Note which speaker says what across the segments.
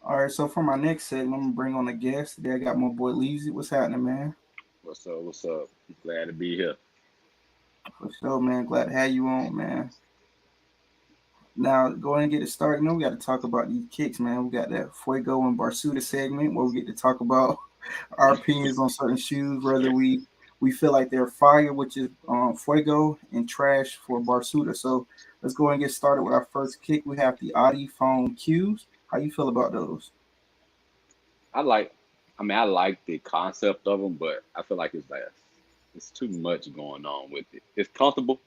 Speaker 1: All right, so for my next segment, I'm gonna bring on a guest. Today I got my boy Leezy. What's happening, man?
Speaker 2: What's up? What's up? Glad to be here.
Speaker 1: For sure, man. Glad to have you on, man. Now, go ahead and get it started. Man, we got to talk about these kicks, man. We got that Fuego and Barsuda segment where we get to talk about our opinions on certain shoes, whether we feel like they're fire, which is Fuego, and trash for Barsuda. So let's go and get started with our first kick. We have the Audi Phone Qs. How you feel about those?
Speaker 2: I like, I like the concept of them, but I feel like it's too much going on with it. It's comfortable,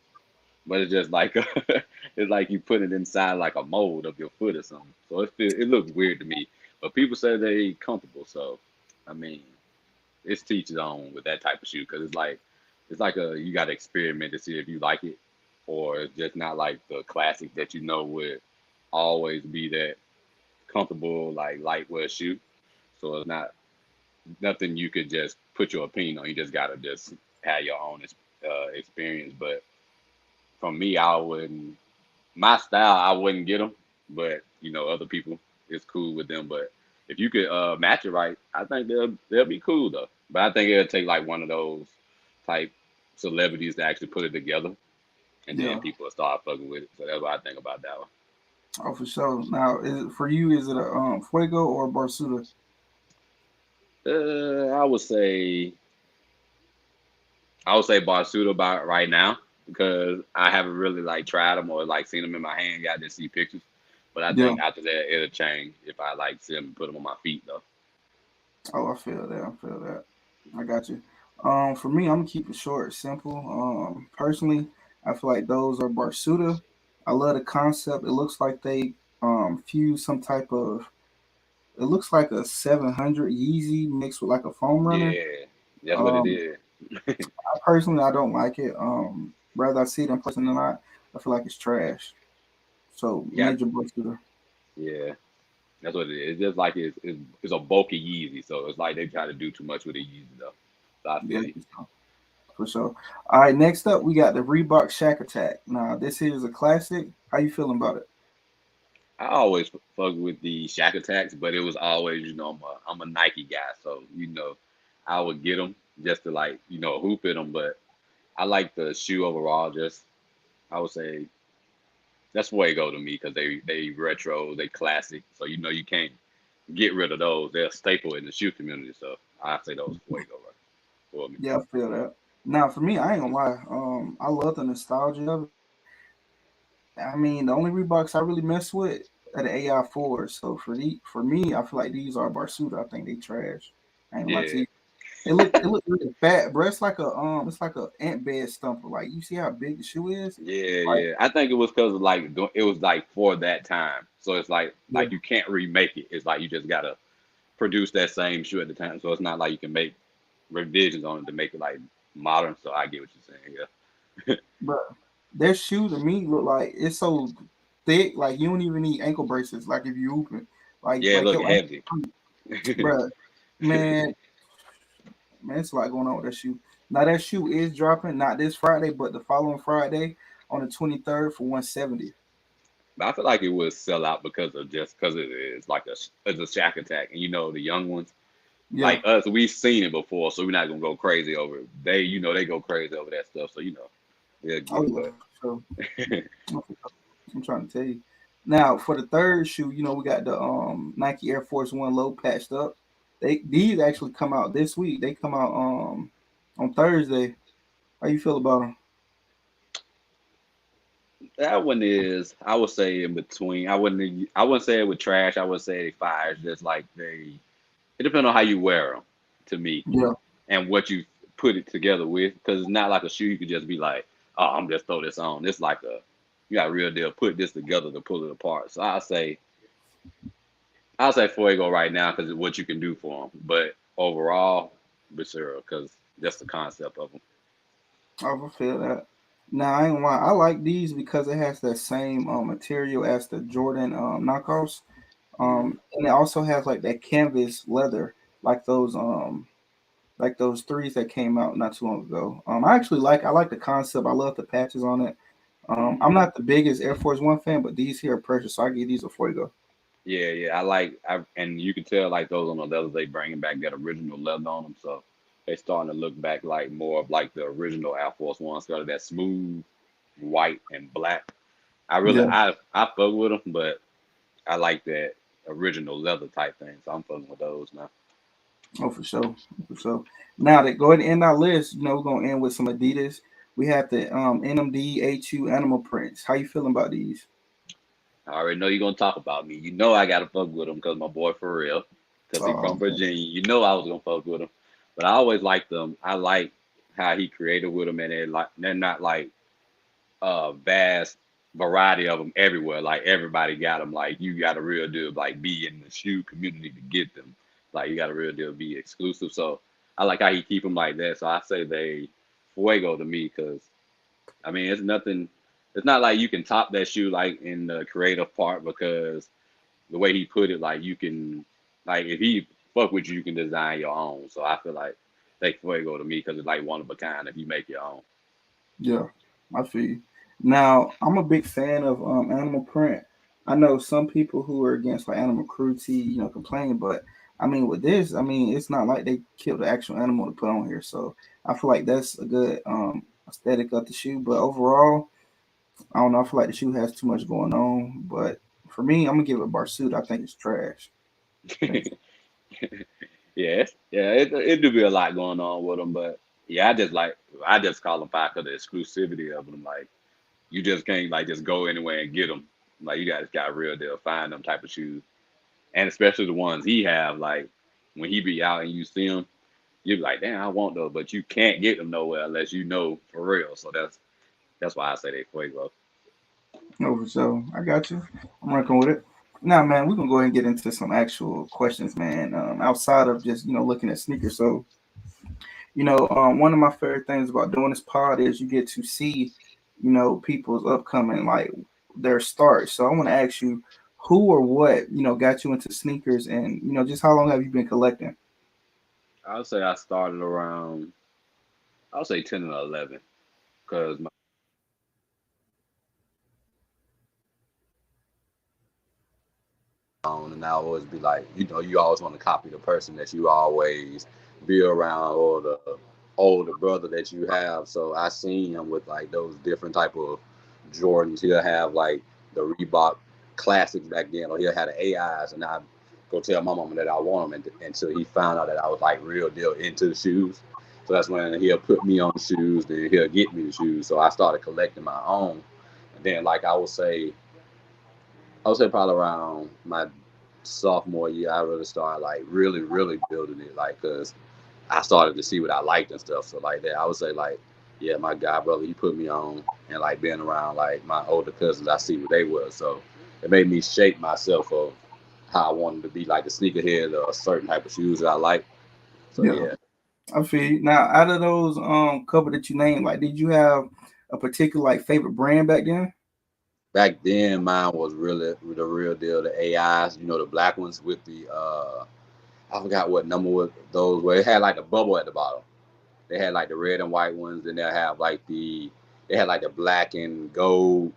Speaker 2: but it's just like it's like you put it inside like a mold of your foot or something. So it looks weird to me. But people say they comfortable, so I mean, it's teach its own with that type of shoe because it's like a you got to experiment to see if you like it, or it's just not like the classic that you know would always be that comfortable like lightweight shoe. So it's not nothing you could just put your opinion on. You just gotta just have your own experience. But from me, I wouldn't. My style, I wouldn't get them. But other people, it's cool with them. But if you could match it right, I think they'll be cool though. But I think it'll take like one of those type celebrities to actually put it together, and then
Speaker 1: Yeah.
Speaker 2: people will start fucking with it. So that's what I think about that one.
Speaker 1: Oh, for sure. Now, is it for you? Is it a Fuego or a Barsuda?
Speaker 2: I would say Barsuda about right now because I haven't really like tried them or like seen them in my hand. Got to see pictures, but I
Speaker 1: Yeah.
Speaker 2: think after that it'll change if I like see them and put them on my feet though.
Speaker 1: Oh, I feel that. I feel that. I got you. For me, I'm gonna keep it short, simple. Personally, I feel like those are Barsuda. I love the concept. It looks like they fuse some type of. It looks like a 700 Yeezy mixed with like a foam runner.
Speaker 2: Yeah, that's what it
Speaker 1: Um,
Speaker 2: is.
Speaker 1: personally, I don't like it. Rather I see it in person than not. I feel like it's trash. So
Speaker 2: Yeah,
Speaker 1: major Barsuda.
Speaker 2: yeah, that's what it is. It's just like it's a bulky Yeezy, so it's like they try to do too much with the Yeezy though. So I
Speaker 1: Yeah,
Speaker 2: feel you.
Speaker 1: for sure. All right, next up we got the Reebok Shack Attack. Now this here is a classic. How you feeling about it?
Speaker 2: I always fuck with the Shack Attacks, but it was always I'm a Nike guy, so I would get them just to like hoop at them, but I like the shoe overall. Just I would say that's where they go to me because they retro, they classic. So you can't get rid of those. They're a staple in the shoe community. So I say those Fuego right for me.
Speaker 1: Yeah, I feel that. Now, for me, I ain't gonna lie. I love the nostalgia of it. I mean, the only Reeboks I really mess with are the AI fours. So for me, I feel like these are Barsuda. I think they trash. I ain't gonna lie to
Speaker 2: Yeah,
Speaker 1: you. It look really fat, bro. It's like a ant bed stumper. Like you see how big the shoe is.
Speaker 2: yeah,
Speaker 1: Like
Speaker 2: yeah. I think it was because of like it was like for that time. So it's
Speaker 1: yeah,
Speaker 2: like you can't remake it. It's like you just gotta produce that same shoe at the time. So it's not like you can make revisions on it to make it like modern. So I get what you're saying. Yeah.
Speaker 1: bro. Their shoe to me look like it's so thick. Like you don't even need ankle braces. Like if you hooping,
Speaker 2: Yeah,
Speaker 1: like
Speaker 2: look
Speaker 1: your ankle,
Speaker 2: heavy.
Speaker 1: bro. Man, Man, it's a lot going on with that shoe. Now that shoe is dropping not this Friday, but the following Friday on the 23rd for 170.
Speaker 2: But I feel like it would sell out because it is like it's a Shack Attack, and the young ones
Speaker 1: Yeah.
Speaker 2: like us, we've seen it before, so we're not gonna go crazy over it. They go crazy over that stuff, so they'll
Speaker 1: Oh
Speaker 2: get it.
Speaker 1: yeah.
Speaker 2: But
Speaker 1: So I'm trying to tell you. Now for the third shoe, we got the Nike Air Force One low patched up. These actually come out this week. They come out on Thursday. How you feel about them?
Speaker 2: that one is, I would say, in between. I wouldn't say it with trash. I would say they fire. It's just like they. It depends on how you wear them, to me,
Speaker 1: Yeah.
Speaker 2: and what you put it together with. Because it's not like a shoe you could just be like, oh, I'm just throw this on. It's like you got a real deal. Put this together to pull it apart. So I'll say Fuego right now because of what you can do for them. But overall, Becerra because that's the concept of them.
Speaker 1: I feel that. Now I ain't gonna lie, I like these because it has that same material as the Jordan knockoffs.
Speaker 2: Mm.
Speaker 1: And it also has like that canvas leather, like those threes that came out not too long ago. I like the concept. I love the patches on it. I'm
Speaker 2: Mm.
Speaker 1: not the biggest Air Force One fan, but these here are precious, so I give these a fuego.
Speaker 2: Yeah. And you can tell like those on the leather, they bringing back that original leather on them. So they starting to look back like more of like the original Air Force One, started that smooth white and black.
Speaker 1: Yeah.
Speaker 2: I fuck with them, but I like that original leather type thing. So I'm fucking with those now.
Speaker 1: Oh, for sure, for sure. Now to go ahead and end our list, we're gonna end with some Adidas. We have the NMD A2 animal prints. How you feeling about these?
Speaker 2: I already know you're gonna talk about me. You know I gotta fuck with him because my boy for real, because he
Speaker 1: Oh,
Speaker 2: from Virginia. You know I was gonna fuck with him, but I always liked them. I like how he created with them, and they're not like vast variety of them everywhere. Like everybody got them. Like you got a real deal like be in the shoe community to get them. Like you got a real deal be exclusive. So I like how he keep them like that. So I say they fuego to me because I mean it's nothing. It's not like you can top that shoe like in the creative part because the way he put it, like you can like if he fuck with you, you can design your own. So I feel like they fuego to me because it's like one of a kind if you make your own.
Speaker 1: yeah, I feel you. Now I'm a big fan of animal print. I know some people who are against like animal cruelty, complain, but I mean with this, I mean it's not like they killed the actual animal to put on here. So I feel like that's a good aesthetic of the shoe. But overall, I don't know. I feel like the shoe has too much going on. But for me, I'm gonna give it Barsuit. I think it's trash. I think it's,
Speaker 2: It do be a lot going on with them, but yeah, I just call them fire because the exclusivity of them. Like you just can't like just go anywhere and get them. Like you guys got a real deal find them type of shoes, and especially the ones he have. Like when he be out and you see him, you be like, damn, I want those, but you can't get them nowhere unless you know for real. So that's why I say they fuego.
Speaker 1: over. So I got you. I'm working with it. Now, man, we're gonna go ahead and get into some actual questions, man. Outside of just looking at sneakers. So one of my favorite things about doing this pod is you get to see, people's upcoming like their starts. So I want to ask you, who or what got you into sneakers, and just how long have you been collecting?
Speaker 2: I would say I started around I would say 10 and 11 because on, and I always be like, you always want to copy the person that you always be around or the older brother that you have. So I seen him with like those different type of Jordans. He'll have like the Reebok classics back then, or he'll have the AIs, and I go tell my mama that I want them, until he found out that I was like real deal into the shoes. So that's when he'll put me on shoes, then he'll get me the shoes. So I started collecting my own, and then like I would say probably around my sophomore year, I really started like really building it, like, cause I started to see what I liked and stuff. So like that, I would say like, yeah, my god brother, he put me on, and like being around like my older cousins, I see what they were. So it made me shape myself of how I wanted to be, like the sneakerhead or a certain type of shoes that I like. So
Speaker 1: Yeah,
Speaker 2: yeah,
Speaker 1: I feel you. Now, out of those couple that you named, like, did you have a particular like favorite brand back then?
Speaker 2: back then mine was really the real deal, the AIs, the black ones with the I forgot what number was those where it had like the bubble at the bottom. They had like the red and white ones, and they had like the black and gold.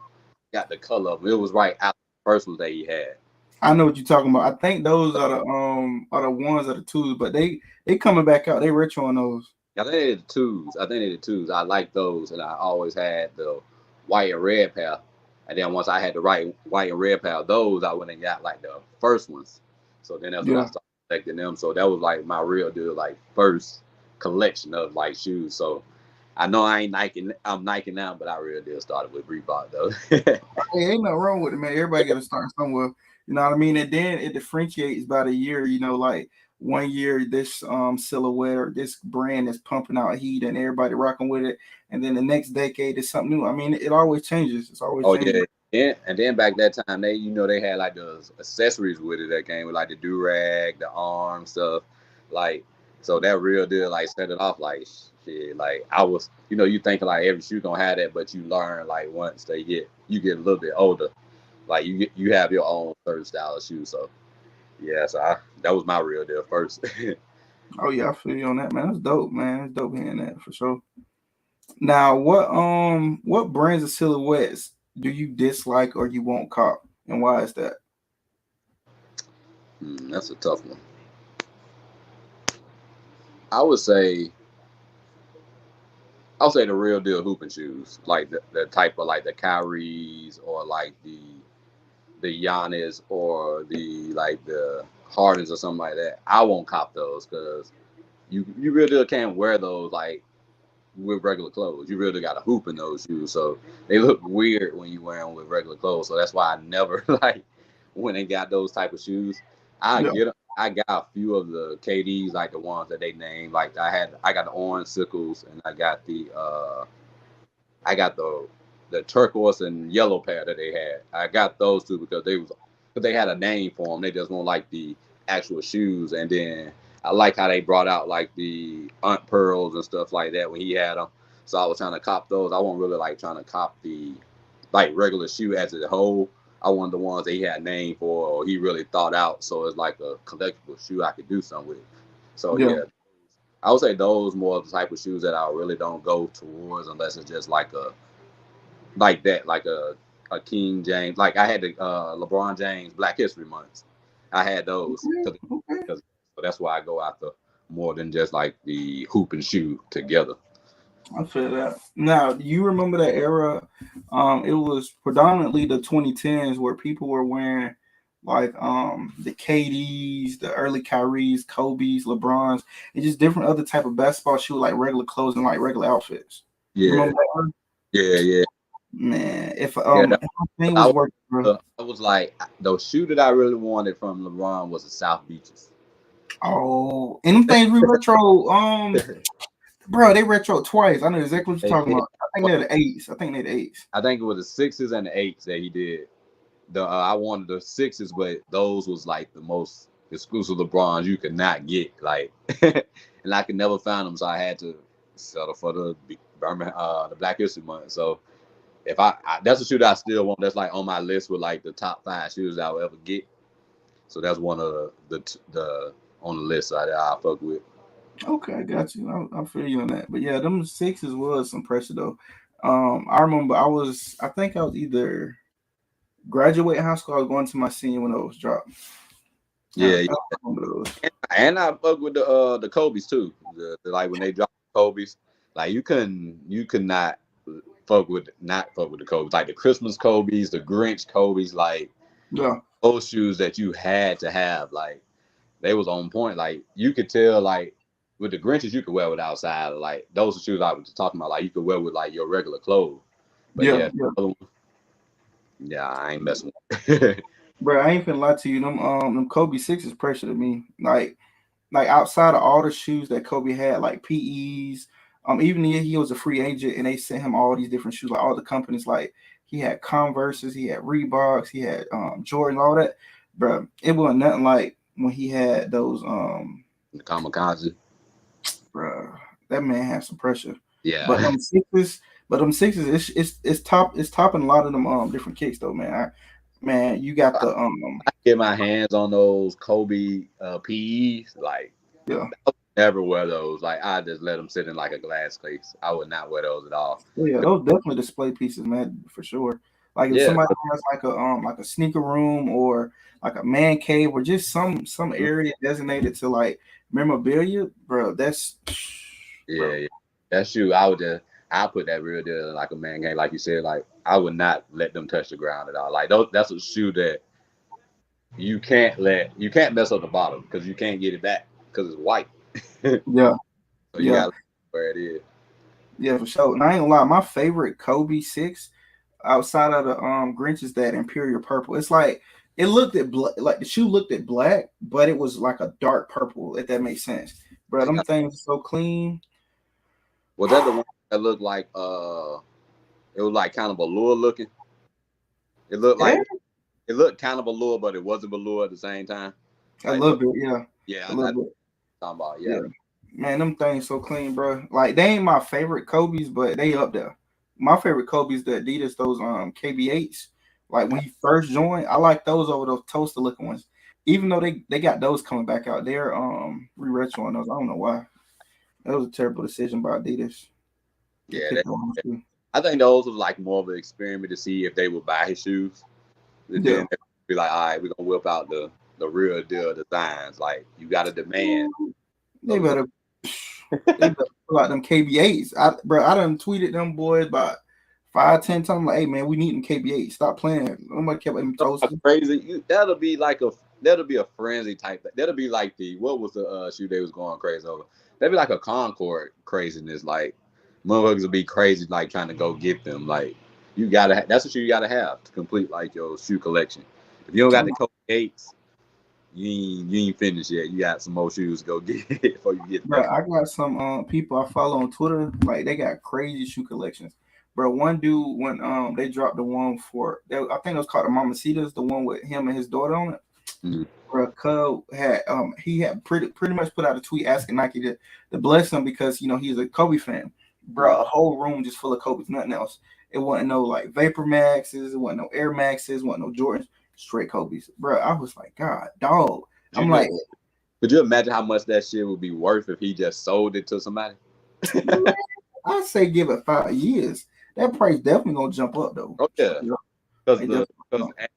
Speaker 2: Got the color of them. It was right out the first ones that he had.
Speaker 1: I know what you're talking about. I think those are the ones that are twos, but they coming back out. They retro on those.
Speaker 2: I think they did the twos. I think they did the twos. I like those, and I always had the white and red pair. And then once I had the right white and red pair of those, I went and got like the first ones. So then that's when I
Speaker 1: Yeah,
Speaker 2: started collecting them. So that was like my real deal, like first collection of like shoes. So I know I ain't Nike. I'm Nike now, but I real deal started with Reebok though.
Speaker 1: hey, ain't nothing wrong with it, man. Everybody got to start somewhere. You know what I mean? And then it differentiates by the year. Like one year this silhouette or this brand is pumping out heat and everybody rocking with it, and then the next decade is something new. I mean, it always changes. It's always
Speaker 2: Oh
Speaker 1: changing.
Speaker 2: yeah, and then back that time they had like those accessories with it that came with like the do rag, the arm stuff, like so that real deal like set it off like shit. Like I was, you think like every shoe gonna have that, but you learn like once you get a little bit older, like you have your own certain style of shoes. So yeah, that was my real deal first.
Speaker 1: Oh yeah, I feel you on that, man. That's dope, man. It's dope hearing that for sure. Now, what brands of silhouettes do you dislike or you won't cop, and why is that?
Speaker 2: That's a tough one. I would say I'll say the real deal hooping shoes, like the type of like the Kyries or like the Giannis or the like the Hardens or something like that. I won't cop those because you really can't wear those like with regular clothes. You really got to hoop in those shoes, so they look weird when you wear them with regular clothes. So that's why I never like when they got those type of shoes. I
Speaker 1: Yeah,
Speaker 2: get 'em. I got a few of the KDs, like the ones that they named. Like I got the orange sickles, and I got the turquoise and yellow pair that they had. I got those two because they had a name for them. They just won't like the actual shoes. And then I like how they brought out like the Aunt Pearls and stuff like that when he had them. So I was trying to cop those. I wasn't really like trying to cop the like regular shoe as a whole. I wanted the ones that he had name for or he really thought out. So it's like a collectible shoe I could do something with. So
Speaker 1: yeah.
Speaker 2: yeah, I would say those more the type of shoes that I really don't go towards unless it's just like a like that, like a King James. Like I had the LeBron James Black History Months. I had those
Speaker 1: Okay,
Speaker 2: because
Speaker 1: okay.
Speaker 2: so that's why I go after more than just like the hoop and shoe together.
Speaker 1: I feel that. Now, do you remember that era? It was predominantly the 2010s where people were wearing like the KDs, the early Kyries, Kobe's, LeBrons, and just different other type of basketball shoes like regular clothes and like regular outfits. You
Speaker 2: Yeah,
Speaker 1: remember that era?
Speaker 2: yeah, yeah,
Speaker 1: Man, if
Speaker 2: yeah.
Speaker 1: everything
Speaker 2: I
Speaker 1: was
Speaker 2: was,
Speaker 1: working, bro.
Speaker 2: I was like the shoe that I really wanted from LeBron was the South Beaches.
Speaker 1: Oh, and them things we retro. Bro, they retro twice. I know exactly what you're
Speaker 2: They
Speaker 1: talking
Speaker 2: did.
Speaker 1: about. I think they're the eights. I think they're the eights.
Speaker 2: I think it was the sixes and the eights that he did. The I wanted the sixes, but those was like the most exclusive LeBrons you could not get. Like, and I could never find them, so I had to settle for the Black History Month. So if that's a shoe that I still want. That's like on my list with like the top 5 shoes I will ever get. So that's one of the on the list that I fuck with.
Speaker 1: Okay, I got you. I feel you on that. But yeah, them sixes was some pressure though. I remember I think I was either graduating high school, I was going to my senior when those dropped.
Speaker 2: Yeah,
Speaker 1: I
Speaker 2: yeah.
Speaker 1: remember those.
Speaker 2: And I fuck with the Kobe's too. Like when they dropped Kobe's, like you could not fuck with the Kobe's. Like the Christmas Kobe's, the Grinch Kobe's, like
Speaker 1: Yeah,
Speaker 2: those shoes that you had to have, like they was on point. Like you could tell, like with the Grinches, you could wear with outside. Like those are shoes I was talking about. Like you could wear with like your regular clothes. But
Speaker 1: yeah,
Speaker 2: yeah,
Speaker 1: yeah.
Speaker 2: yeah, I ain't messing with.
Speaker 1: Bro, I ain't finna lie to you. Them Kobe sixes pressure to me. Like outside of all the shoes that Kobe had, like PEs, even he was a free agent and they sent him all these different shoes, like all the companies, like he had Converses, he had Reeboks, he had Jordan, all that. Bro, it wasn't nothing like when he had those
Speaker 2: The Kamikaze.
Speaker 1: bro. That man had some pressure. But
Speaker 2: Yeah.
Speaker 1: them sixes, it's topping a lot of them different kicks though, man. Man, you got the
Speaker 2: Get my hands on those Kobe PEs, like
Speaker 1: yeah.
Speaker 2: never wear those. Like I just let them sit in like a glass case. I would not wear those at all.
Speaker 1: Oh yeah, those definitely display pieces, man, for sure. Like if
Speaker 2: Yeah,
Speaker 1: somebody has like a sneaker room or like a man cave or just some area designated to like memorabilia, bro, that's
Speaker 2: yeah,
Speaker 1: bro.
Speaker 2: yeah. That shoe, I would just I put that real deal in like a man game, like you said. Like I would not let them touch the ground at all. Like those, that's a shoe that you can't mess up the bottom because you can't get it back because it's white. So
Speaker 1: Yeah,
Speaker 2: you
Speaker 1: yeah,
Speaker 2: got to where it is.
Speaker 1: yeah, for sure. And I ain't gonna lie, my favorite Kobe six outside of the Grinch is that Imperial purple. It's like it looked at like the shoe looked at black, but it was like a dark purple, if that makes sense. Bro, them
Speaker 2: Yeah.
Speaker 1: things are so clean.
Speaker 2: Was that the one that looked like it was like kind of a lure looking? It looked
Speaker 1: Yeah,
Speaker 2: like it looked kind of a lure, but it wasn't a lure at the same time.
Speaker 1: a
Speaker 2: Like
Speaker 1: little bit, yeah.
Speaker 2: yeah,
Speaker 1: A
Speaker 2: I know
Speaker 1: little
Speaker 2: what
Speaker 1: bit.
Speaker 2: you're talking about. Yeah.
Speaker 1: Yeah. Man, them things so clean, bro. Like they ain't my favorite Kobe's, but they up there. My favorite Kobe's the Adidas, those KB8s. Like when he first joined, I like those over those toaster looking ones. Even though they got those coming back out, they're re retro on those. I don't know why. That was a terrible decision by Adidas to
Speaker 2: Yeah,
Speaker 1: pick those two.
Speaker 2: I think those was like more of an experiment to see if they would buy his shoes. And
Speaker 1: Yeah,
Speaker 2: then they'd be like, all right, we're gonna whip out the the real deal designs. Like you got to demand
Speaker 1: They
Speaker 2: those.
Speaker 1: better they better pull out them KBAs. I done tweeted them boys about 5, 10 times. Like, hey man, we need them KBAs. Stop playing. Nobody kept them toasting.
Speaker 2: Crazy. That'll be like that'll be a frenzy type. That'll be like the what was the shoe they was going crazy over. That'd be like a Concord craziness. Like motherfuckers will be crazy like trying to go get them. Like you gotta. That's what you gotta have to complete like your shoe collection. If you don't got the Kobe Gates, you ain't finished yet. You got some more shoes to go get before you get
Speaker 1: Bro,
Speaker 2: there.
Speaker 1: I got some people I follow on Twitter, like they got crazy shoe collections. Bro, one dude when they dropped the one I think it was called the Mamacitas, the one with him and his daughter on it.
Speaker 2: Mm-hmm.
Speaker 1: Bro, Cub had he had pretty much put out a tweet asking Nike to bless him because he's a Kobe fan. Bro, a whole room just full of Kobe's, nothing else. It wasn't no like Vapor Maxes, it wasn't no Air Maxes, it wasn't no Jordans, straight Kobe's. Bro, I was like, God, dog.
Speaker 2: You
Speaker 1: I'm
Speaker 2: know,
Speaker 1: like,
Speaker 2: could you imagine how much that shit would be worth if he just sold it to somebody?
Speaker 1: I say give it 5 years. That price definitely gonna jump up though.
Speaker 2: Oh yeah,
Speaker 1: Straight up.
Speaker 2: because
Speaker 1: It
Speaker 2: the
Speaker 1: definitely
Speaker 2: because
Speaker 1: gonna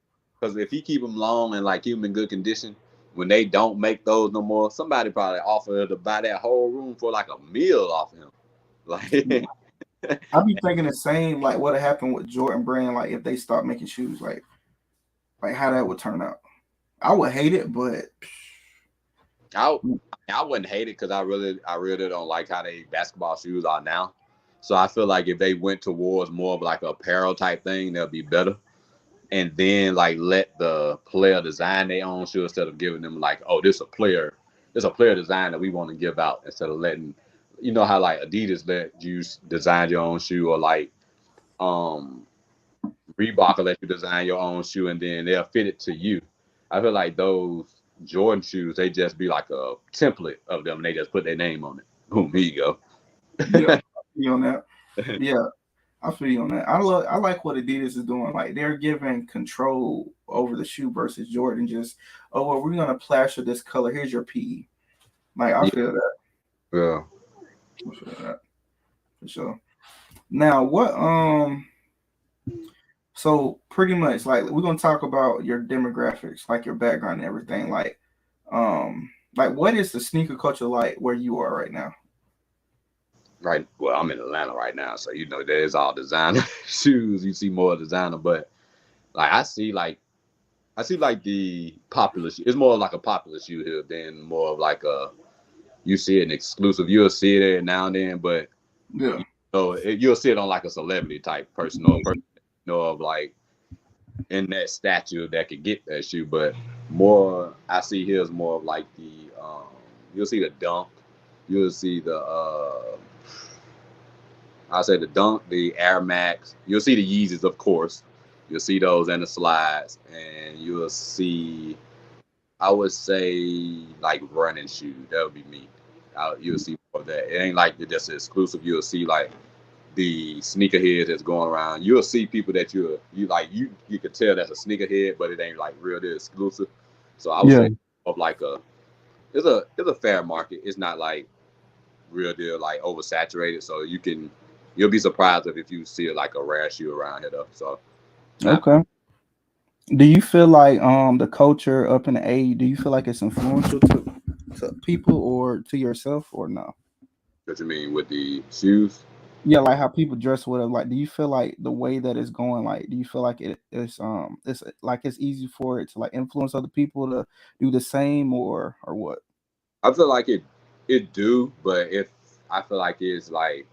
Speaker 2: because if he keep them long and like keep them in good condition, when they don't make those no more, somebody probably offer to buy that whole room for like a meal off him.
Speaker 1: jump.
Speaker 2: Like
Speaker 1: I be thinking the same like what happened with Jordan Brand, like if they start making shoes, like how that would turn out. I would hate it, but
Speaker 2: I I wouldn't hate it because I really don't like how they basketball shoes are now. So I feel like if they went towards more of like a apparel type thing, they'll be better. And then like let the player design their own shoe instead of giving them like, oh, this a player design that we want to give out instead of letting, how like Adidas let you design your own shoe, or like um Reebok will let you design your own shoe and then they'll fit it to you. I feel like those Jordan shoes, they just be like a template of them and they just put their name on it. Boom, here you
Speaker 1: yeah,
Speaker 2: go.
Speaker 1: I feel you on that. Yeah, I feel you on that. I like what Adidas is doing. Like they're giving control over the shoe versus Jordan. Just well, we're gonna plaster this color. Here's your PE. Like I
Speaker 2: Yeah,
Speaker 1: feel that.
Speaker 2: yeah.
Speaker 1: I feel that for sure. Now what so pretty much like we're gonna talk about your demographics, like your background and everything. Like what is the sneaker culture like where you are right now?
Speaker 2: Right. Well, I'm in Atlanta right now, so there's all designer shoes. You see more designer, but like I see like the popular shoe. It's more like a popular shoe here than more of like a you see an exclusive. You'll see it every now and then, but
Speaker 1: Yeah.
Speaker 2: you'll see it on like a celebrity type person or a person of like in that stature that could get that shoe. But more I see here is more of like the you'll see the dunk, you'll see the I say the dunk, the Air Max, you'll see the Yeezys, of course. You'll see those and the slides, and you'll see I would say like running shoes. That would be me. You'll see more of that. It ain't like just exclusive. You'll see like the sneakerheads that's going around. You'll see people that you could tell that's a sneakerhead, but it ain't like real deal exclusive. So I would
Speaker 1: Yeah.
Speaker 2: say of like it's a fair market. It's not like real deal like oversaturated. So you'll be surprised if you see like a rare shoe around here though. So not
Speaker 1: Okay. Do you feel like the culture up in the A? Do you feel like it's influential to people or to yourself or no?
Speaker 2: what you mean with the shoes.
Speaker 1: Yeah, like how people dress with it. Like, do you feel like the way that it's going? Like, do you feel like it's like it's easy for it to like influence other people to do the same or what?
Speaker 2: I feel like it do, but if I feel like it's like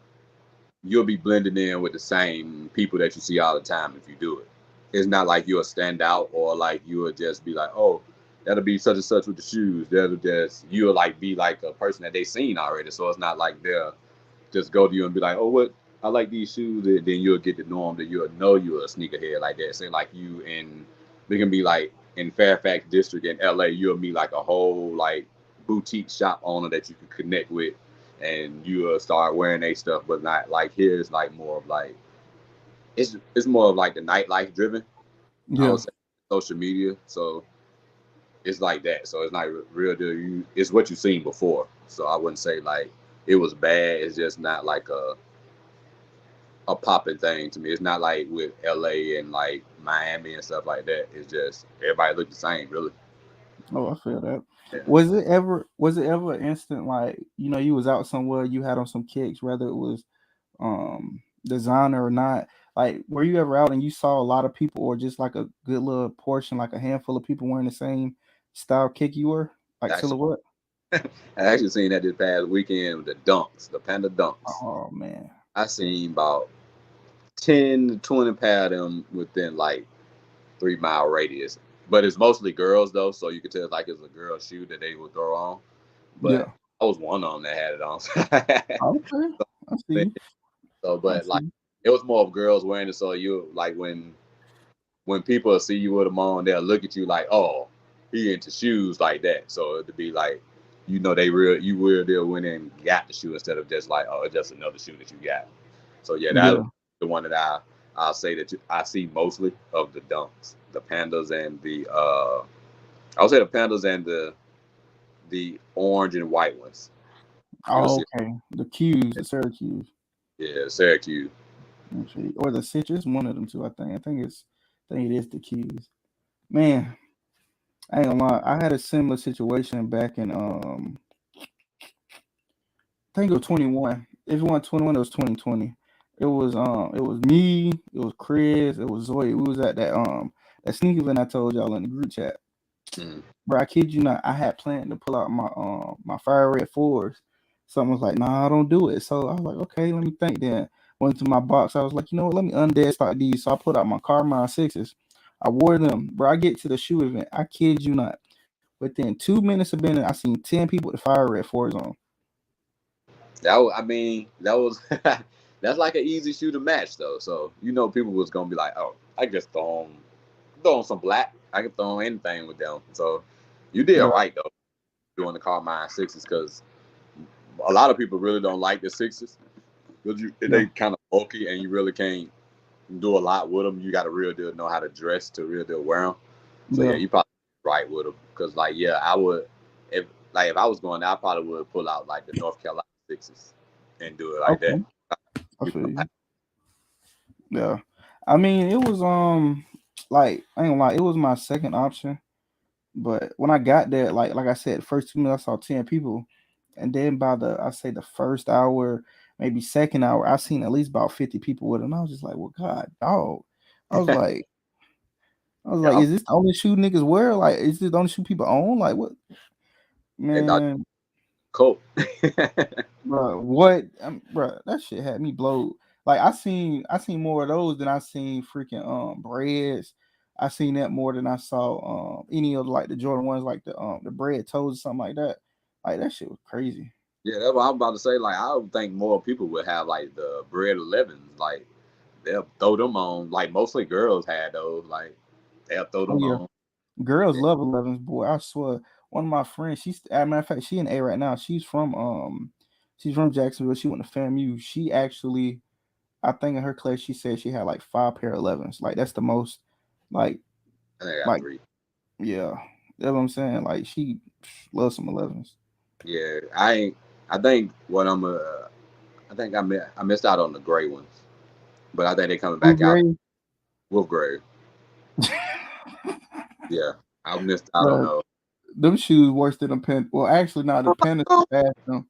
Speaker 2: you'll be blending in with the same people that you see all the time if you do it. It's not like you'll stand out or like you'll just be like, oh, that'll be such and such with the shoes. That'll just you'll like be like a person that they seen already. So it's not like they'll just go to you and be like, oh, what? I like these shoes. And then you'll get to know them that you'll know you're a sneakerhead like that. Say like you in, we can be like in Fairfax District in LA, you'll meet like a whole like boutique shop owner that you can connect with and you'll start wearing their stuff, but not like here it's like more of like it's more of like the nightlife driven. I
Speaker 1: Yeah.
Speaker 2: would say social media. So it's like that. So it's not real deal. It's what you've seen before. So I wouldn't say like it was bad. It's just not like a popping thing to me. It's not like with LA and like Miami and stuff like that. It's just everybody look the same, really.
Speaker 1: Oh, I feel that.
Speaker 2: Yeah,
Speaker 1: Was it ever an instant like you was out somewhere, you had on some kicks, whether it was designer or not? Like, were you ever out and you saw a lot of people, or just like a good little portion, like a handful of people wearing the same style kick you were, like
Speaker 2: actually,
Speaker 1: silhouette?
Speaker 2: I actually seen that this past weekend with the dunks, the panda dunks.
Speaker 1: Oh man,
Speaker 2: I seen about 10 to 20 pair of them within like 3 mile radius. But it's mostly girls though, so you could tell like it's a girl shoe that they would throw on.
Speaker 1: yeah.
Speaker 2: But I was one of them that had it on.
Speaker 1: Okay, I see.
Speaker 2: So,
Speaker 1: I
Speaker 2: but like
Speaker 1: see.
Speaker 2: it was more of girls wearing it. So you like when people see you with them on, they'll look at you like, oh, he into shoes like that. So it'd be like, they real deal went in and got the shoe instead of just like, oh, it's just another shoe that you got. So yeah, that's
Speaker 1: Yeah.
Speaker 2: the one that I'll say that I see mostly of the dunks, the pandas and the I would say the pandas and the orange and white ones. You'll
Speaker 1: Oh,
Speaker 2: see,
Speaker 1: okay. The Q's, the Syracuse,
Speaker 2: yeah, Syracuse.
Speaker 1: actually, or the Citrus. One of them two, I think. I think it is the Q's. Man, I ain't gonna lie. I had a similar situation back in I think it was 21. If it wasn't 21, it was 2020. It was me, it was Chris, it was Zoe. We was at that sneaker event I told y'all in the group chat.
Speaker 2: Mm.
Speaker 1: Bro, I kid you not, I had planned to pull out my fire red fours. Someone was like, nah, don't do it. So I was like, okay, let me think then. Went to my box. I was like, you know what, let me undead stock these. So I put out my Carmine sixes. I wore them. Bro, I get to the shoe event. I kid you not. Within 2 minutes of being there, I seen 10 people with the fire red fours on.
Speaker 2: I mean, that was that's like an easy shoe to match though. So people was gonna be like, oh, I can just throw on some black. I can throw on anything with them. So you did
Speaker 1: Right.
Speaker 2: right though doing the Carmine sixes because a lot of people really don't like the sixes because
Speaker 1: Yeah.
Speaker 2: they kind of bulky and you really can't do a lot with them. You got to real deal know how to dress to real deal wear them. So yeah,
Speaker 1: Yeah.
Speaker 2: you probably right with them because like yeah, I would if I was going, I probably would pull out like the North Carolina sixes and do it like that.
Speaker 1: Okay. I
Speaker 2: You
Speaker 1: feel
Speaker 2: know,
Speaker 1: you. Yeah. I mean, it was like I ain't gonna lie, it was my second option. But when I got there, like I said, first 2 minutes I saw 10 people, and then by the I say the first hour, maybe second hour, I seen at least about 50 people with it. And I was just like, well, God, dog. I was like, I was like,
Speaker 2: yeah,
Speaker 1: is this the only shoe niggas wear? Like, is this the only shoe people own? Like, what,
Speaker 2: they thought
Speaker 1: man,
Speaker 2: cool.
Speaker 1: bro? What, bro? That shit had me blowed. Like, I seen more of those than I seen freaking breads. I seen that more than I saw any of like the Jordan ones, like the bread toes or something like that. Like that shit was crazy.
Speaker 2: Yeah, that's what I'm about to say. Like, I would think more people would have like the bread 11s. Like, they'll throw them on. Like, mostly girls had those. Like, they'll throw
Speaker 1: Oh
Speaker 2: them
Speaker 1: yeah,
Speaker 2: on.
Speaker 1: girls
Speaker 2: Yeah,
Speaker 1: love 11s, boy. I swear. One of my friends, as a matter of fact, she in A right now. She's from Jacksonville. She went to FAMU. She actually, I think in her class, she said she had like 5 pair of 11s. Like that's the most, like
Speaker 2: I think I got
Speaker 1: like
Speaker 2: three.
Speaker 1: yeah. That's what I'm saying. Like she loves some 11s.
Speaker 2: Yeah, I ain't. I think what I'm. I think I missed out on the gray ones, but I think they coming
Speaker 1: Blue
Speaker 2: back out
Speaker 1: gray,
Speaker 2: with gray. Yeah, I missed out on
Speaker 1: bro.
Speaker 2: those.
Speaker 1: Them shoes worse than the pen. Well, actually, nah, the pen is fast.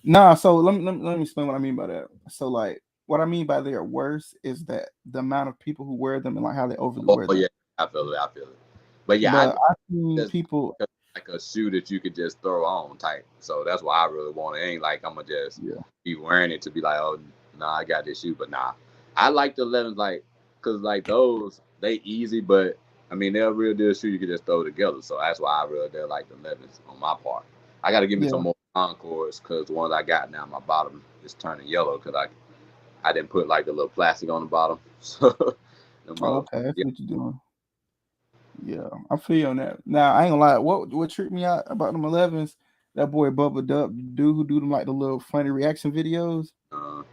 Speaker 1: Nah, so let me explain what I mean by that. So like what I mean by they're worse is that the amount of people who wear them and like how they overly
Speaker 2: Oh
Speaker 1: wear them.
Speaker 2: yeah, I feel it. I feel it. But yeah, I
Speaker 1: But I seen
Speaker 2: just
Speaker 1: people.
Speaker 2: like a shoe that you could just throw on type. So that's why I really want it. Ain't like I'm gonna just
Speaker 1: Yeah,
Speaker 2: be wearing it to be like, oh, nah, I got this shoe. But nah, I like the 11s, like, cause like those they easy, but I mean they're a real deal shoe you can just throw together. So that's why I really do like the 11s on my part. I got to give me
Speaker 1: yeah.
Speaker 2: some more Concords because the ones I got now, my bottom is turning yellow because I didn't put like the little plastic on the bottom. So them
Speaker 1: Oh,
Speaker 2: up,
Speaker 1: okay, that's
Speaker 2: yeah,
Speaker 1: what you're doing. Yeah, I feel you on that. Now I ain't gonna lie. What tripped me out about them 11s? That boy Bubba Dub, the dude who do them like the little funny reaction videos,
Speaker 2: uh,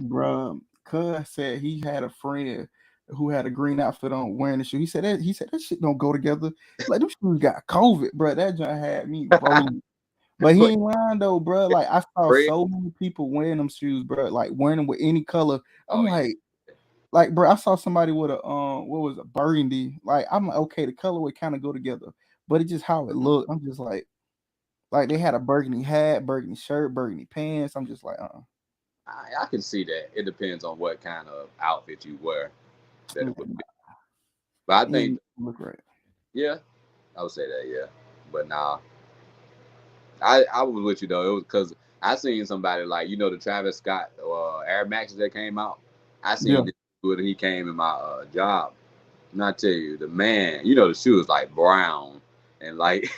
Speaker 1: bruh. Cuz said he had a friend who had a green outfit on wearing the shoe. He said that shit don't go together. Like them shoes got COVID, bruh. That joint had me rolling. But he
Speaker 2: but
Speaker 1: ain't lying though, bro. Like I saw
Speaker 2: red,
Speaker 1: so many people wearing them shoes, bro. Like wearing them with any color. I'm
Speaker 2: oh yeah.
Speaker 1: like, bro. I saw somebody with a what was a burgundy. Like I'm like, okay, the color would kind of go together. but it's just how it looked. I'm just like they had a burgundy hat, burgundy shirt, burgundy pants. I'm just like,
Speaker 2: I can see that. It depends on what kind of outfit you wear that it would
Speaker 1: man,
Speaker 2: be. But I
Speaker 1: it
Speaker 2: think,
Speaker 1: didn't look right.
Speaker 2: yeah, I would say that, yeah. But nah, I was with you though. It was because I seen somebody like the Travis Scott Air Maxes that came out. I
Speaker 1: Yeah,
Speaker 2: seen this when he came in my job, and I tell you, the man, the shoe was like brown, and like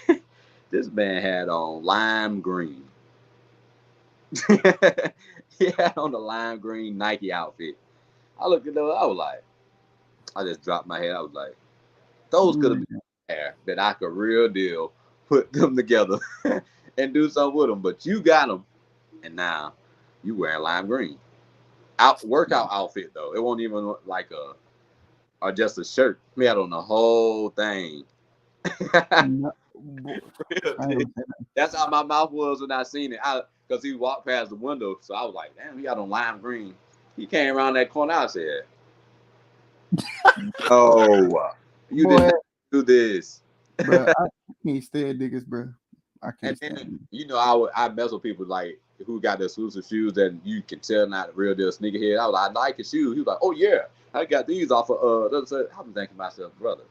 Speaker 2: this man had on lime green. He had on the lime green Nike outfit. I looked at those. I was like, I just dropped my head. I was like, those could have
Speaker 1: man,
Speaker 2: been hair that I could real deal put them together and do something with them. But you got them, and now you wearing lime green. Out workout outfit though. It wasn't even look like a or just a shirt. We had on the whole thing. Real
Speaker 1: I ain't
Speaker 2: deal.
Speaker 1: gonna say that.
Speaker 2: That's how my mouth was when I seen it. Because he walked past the window, so I was like, damn, he got on lime green. He came around that corner. I said, "No, you did
Speaker 1: Boy,
Speaker 2: not do this."
Speaker 1: bro, I can't stand niggas, bro. I
Speaker 2: And
Speaker 1: can't stand
Speaker 2: then
Speaker 1: them.
Speaker 2: I mess with people like who got the exclusive shoes that you can tell not the real deal sneakerhead. I was like, I like your shoes. He was like, oh yeah, I got these off of I was thinking to myself, brother,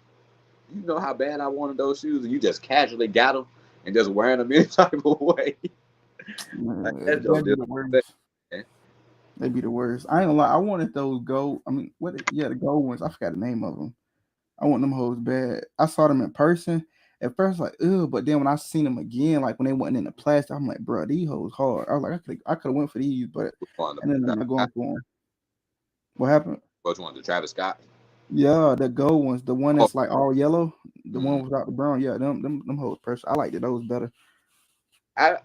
Speaker 2: you know how bad I wanted those shoes, and you just casually got them and just wearing them any type of way. Like that's your
Speaker 1: That'd be the
Speaker 2: disrespect,
Speaker 1: worst.
Speaker 2: man.
Speaker 1: They'd be the worst. I ain't gonna lie. I wanted those gold. I mean, yeah, the gold ones. I forgot the name of them. I want them hoes bad. I saw them in person. At first, like, ugh, but then when I seen them again, like when they wasn't in the plastic, I'm like, bro, these hoes hard. I was like, I could have went for these, but
Speaker 2: Which one?
Speaker 1: and then I'm not going for them. What happened?
Speaker 2: Which one? The Travis Scott?
Speaker 1: Yeah, the gold ones, the one
Speaker 2: Oh,
Speaker 1: that's like all yellow, the
Speaker 2: mm.
Speaker 1: one without the brown. Yeah, them hoes pressure. I liked those better.
Speaker 2: I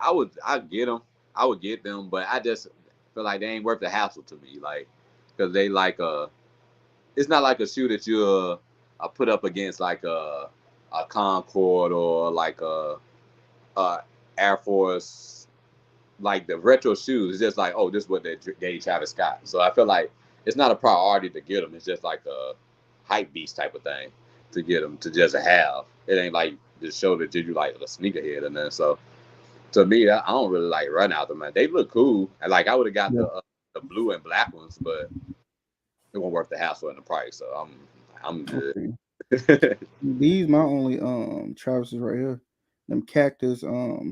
Speaker 2: I get them. I would get them, but I just feel like they ain't worth the hassle to me. Like, because they like it's not like a shoe that you put up against like a Concord or like a Air Force, like the retro shoes. It's just like, oh, this is what they gave Travis Scott. So I feel like it's not a priority to get them. It's just like a hype beast type of thing to get them to just have. It ain't like to show that you like a sneakerhead and then so to me, I don't really like run out them. Man. They look cool. And like I would have got
Speaker 1: Yeah.
Speaker 2: the blue and black ones, but it won't worth the hassle and the price. So I'm good.
Speaker 1: Okay. These my only trousers right here. Them cactus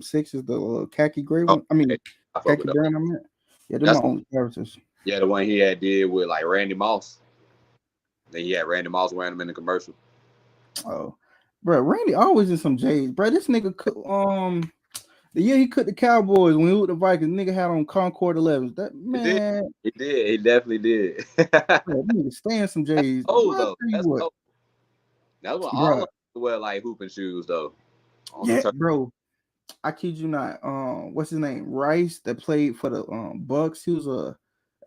Speaker 1: sixes, the khaki gray one. I
Speaker 2: Okay,
Speaker 1: mean
Speaker 2: I fuck
Speaker 1: khaki
Speaker 2: with those.
Speaker 1: brown. I meant. Yeah, they're my
Speaker 2: That's
Speaker 1: only trousers.
Speaker 2: yeah, the one he had did with like Randy Moss. Then he had Randy Moss wearing them in the commercial.
Speaker 1: Oh, bro, Randy always in some J's, bro. This nigga the year he cooked the Cowboys when he was with the Vikings, nigga had on Concord 11s. That
Speaker 2: He did.
Speaker 1: man,
Speaker 2: He did. He definitely did.
Speaker 1: bro, nigga stay in some J's.
Speaker 2: Oh
Speaker 1: Bro, I
Speaker 2: though.
Speaker 1: tell you
Speaker 2: That's
Speaker 1: what,
Speaker 2: cold. That's what all
Speaker 1: bro.
Speaker 2: of them wear like hooping shoes though. On the
Speaker 1: Yeah,
Speaker 2: turf.
Speaker 1: bro. I kid you not. What's his name? Rice that played for the Bucks. He was a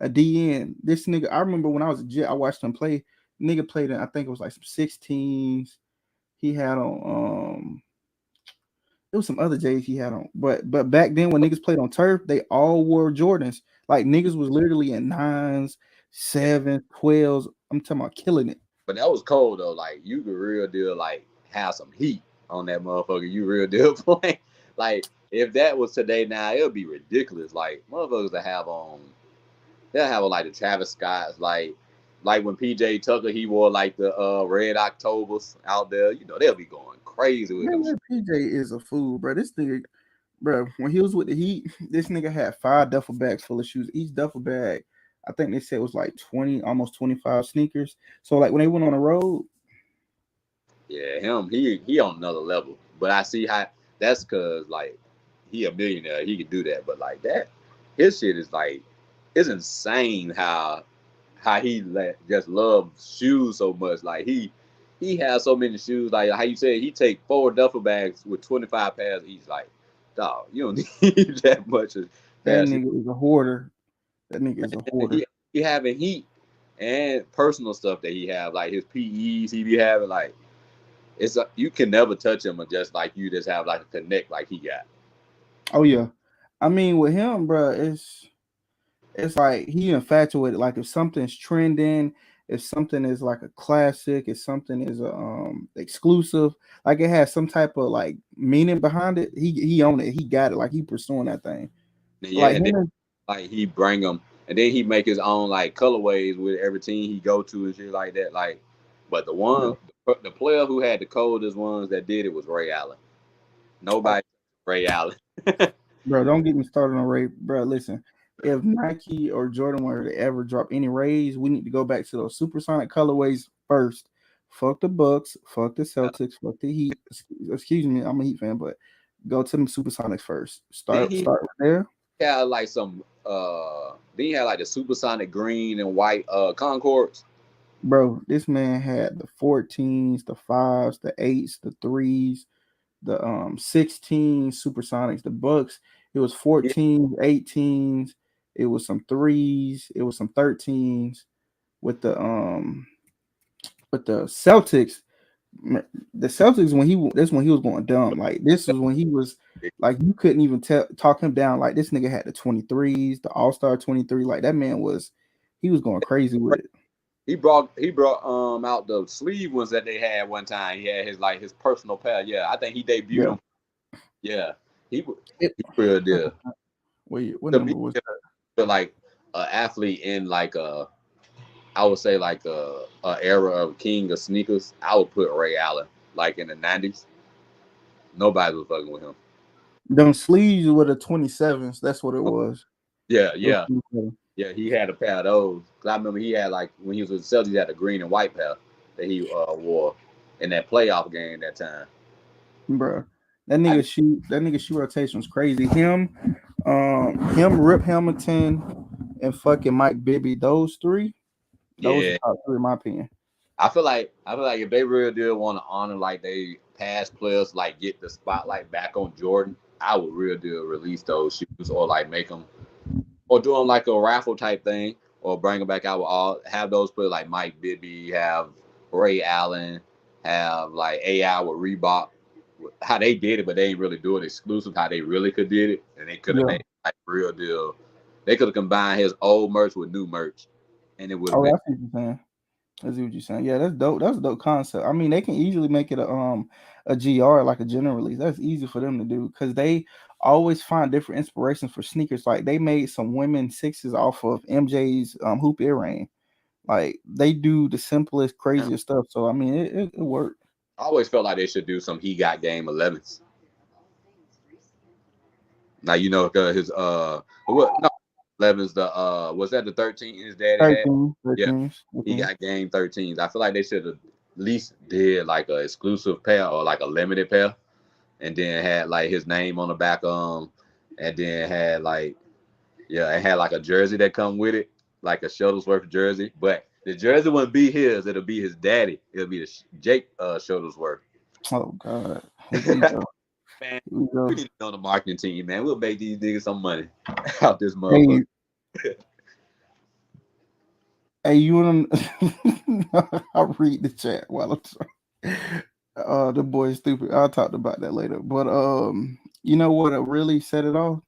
Speaker 1: DN. This nigga, I remember when I was a Jet, I watched him play. Nigga played in, I think it was like some 16s. He had on there was some other J's he had on. But back then when niggas played on turf, they all wore Jordans. Like niggas was literally in nines,
Speaker 2: Yeah.
Speaker 1: sevens, 12s. I'm talking about killing it.
Speaker 2: But that was cold though. Like you could real deal like have some heat on that motherfucker. You real deal playing. Like if that was today now, it would be ridiculous. Like motherfuckers that have on they'll have on like the Travis Scott's like when PJ Tucker he wore like the red Octobers out there, they'll be going crazy with them.
Speaker 1: Man, PJ is a fool, bro. This nigga, bro, when he was with the Heat, this nigga had 5 duffel bags full of shoes. Each duffel bag, I think they said was like 20, almost 25 sneakers. So like when they went on the road,
Speaker 2: Yeah, him he on another level. But I see how that's cause like he a millionaire, he can do that. But like that, his shit is like it's insane how he just loves shoes so much. Like he has so many shoes. Like how you said, he take 4 duffel bags with 25 pairs each. Like, dog, you don't need that much of
Speaker 1: that
Speaker 2: pair of shoes.
Speaker 1: nigga is a hoarder. That nigga is a
Speaker 2: And
Speaker 1: hoarder.
Speaker 2: he having heat and personal stuff that he have, like his PEs he be having. Like you can never touch him, or just like you just have like a connect like he got.
Speaker 1: Oh yeah. I mean with him, bro, it's like he infatuated. Like if something's trending, if something is like a classic, if something is a exclusive, like it has some type of like meaning behind it, he own it. He got it. Like he pursuing that thing.
Speaker 2: Yeah,
Speaker 1: Like
Speaker 2: and then
Speaker 1: him and
Speaker 2: like he bring them, and then he make his own like colorways with every team he go to and shit like that. Like, but
Speaker 1: yeah.
Speaker 2: the player who had the coldest ones that did it was Ray Allen.
Speaker 1: Oh,
Speaker 2: Nobody, Ray Allen.
Speaker 1: bro, don't get me started on Ray. Bro, listen, if Nike or Jordan were to ever drop any Rays, we need to go back to those supersonic colorways first. Fuck the Bucks, fuck the Celtics, fuck the Heat. Excuse me, I'm a Heat fan, but go to them supersonics first.
Speaker 2: Then
Speaker 1: Start
Speaker 2: he
Speaker 1: start right there.
Speaker 2: had like some. Then he had like the supersonic green and white Concords.
Speaker 1: Bro, this man had the 14s, the fives, the eights, the threes, the 16 supersonics, the Bucks. It was
Speaker 2: Yeah,
Speaker 1: 14s, 18s, it was some threes, it was some 13s with the Celtics. The Celtics when this when he was going dumb. Like this was when he was like you couldn't even tell talk him down. Like this nigga had the 23s, the All-Star 23. Like that man was he was going crazy with it.
Speaker 2: he brought out the sleeve ones that they had one time. He had his like his personal pair. Yeah, I think he debuted
Speaker 1: Yeah.
Speaker 2: them. Yeah, he
Speaker 1: It,
Speaker 2: he real deal.
Speaker 1: wait, what
Speaker 2: To me,
Speaker 1: number was that?
Speaker 2: like a athlete in like a I would say like a era of king of sneakers. I would put Ray Allen like in the '90s. Nobody was fucking with him.
Speaker 1: Them sleeves were the 27s. That's what it was.
Speaker 2: Yeah,
Speaker 1: It was
Speaker 2: yeah,
Speaker 1: 27.
Speaker 2: yeah. He had a pair of those. Cause I remember he had like when he was with the Celtics, he had a green and white pair that he wore in that playoff game that time.
Speaker 1: Bro. That
Speaker 2: I
Speaker 1: nigga shoot rotation was crazy. Him, Rip Hamilton, and fucking Mike Bibby. Those three, those are
Speaker 2: yeah,
Speaker 1: top three in my opinion.
Speaker 2: I feel like if they really did want to honor like they past players, like get the spotlight back on Jordan, I would real deal release those shoes or like make them or do them like a raffle type thing, or bring them back out with all have those players like Mike Bibby, have Ray Allen, have like AI with Reebok, how they did it, but they ain't really do it exclusive. How they really could did it, and they could have
Speaker 1: Yeah.
Speaker 2: made like real deal. They could have combined his old merch with new merch, and it would have
Speaker 1: Oh,
Speaker 2: been
Speaker 1: I see what you're saying. I see what you're saying. Yeah, that's dope. That's a dope concept. I mean, they can easily make it a GR like a general release. That's easy for them to do because they always find different inspirations for sneakers. Like they made some women sixes off of MJ's hoop earring. Like they do the simplest, craziest stuff. So I mean, it worked.
Speaker 2: I always felt like they should do some He Got Game 11s. Now you know his what no 11s the was that the 13 his daddy had?
Speaker 1: 13,
Speaker 2: Yeah,
Speaker 1: 13,
Speaker 2: he
Speaker 1: 13.
Speaker 2: got game 13s. I feel like they should have at least did like a exclusive pair or like a limited pair, and then had like his name on the back and then had like yeah, it had like a jersey that come with it, like a Shuttlesworth jersey, but the jersey wouldn't be his. It'll be his daddy. It'll be the Jake Shuttlesworth.
Speaker 1: Oh God, here we go.
Speaker 2: Man,
Speaker 1: Here we
Speaker 2: we
Speaker 1: go.
Speaker 2: need to be on the marketing team, man. We'll make these niggas some money out this motherfucker.
Speaker 1: Hey, hey, you want to? I'll read the chat while I'm sorry. The boy is stupid. I'll talk about that later. But you know what? Really set it off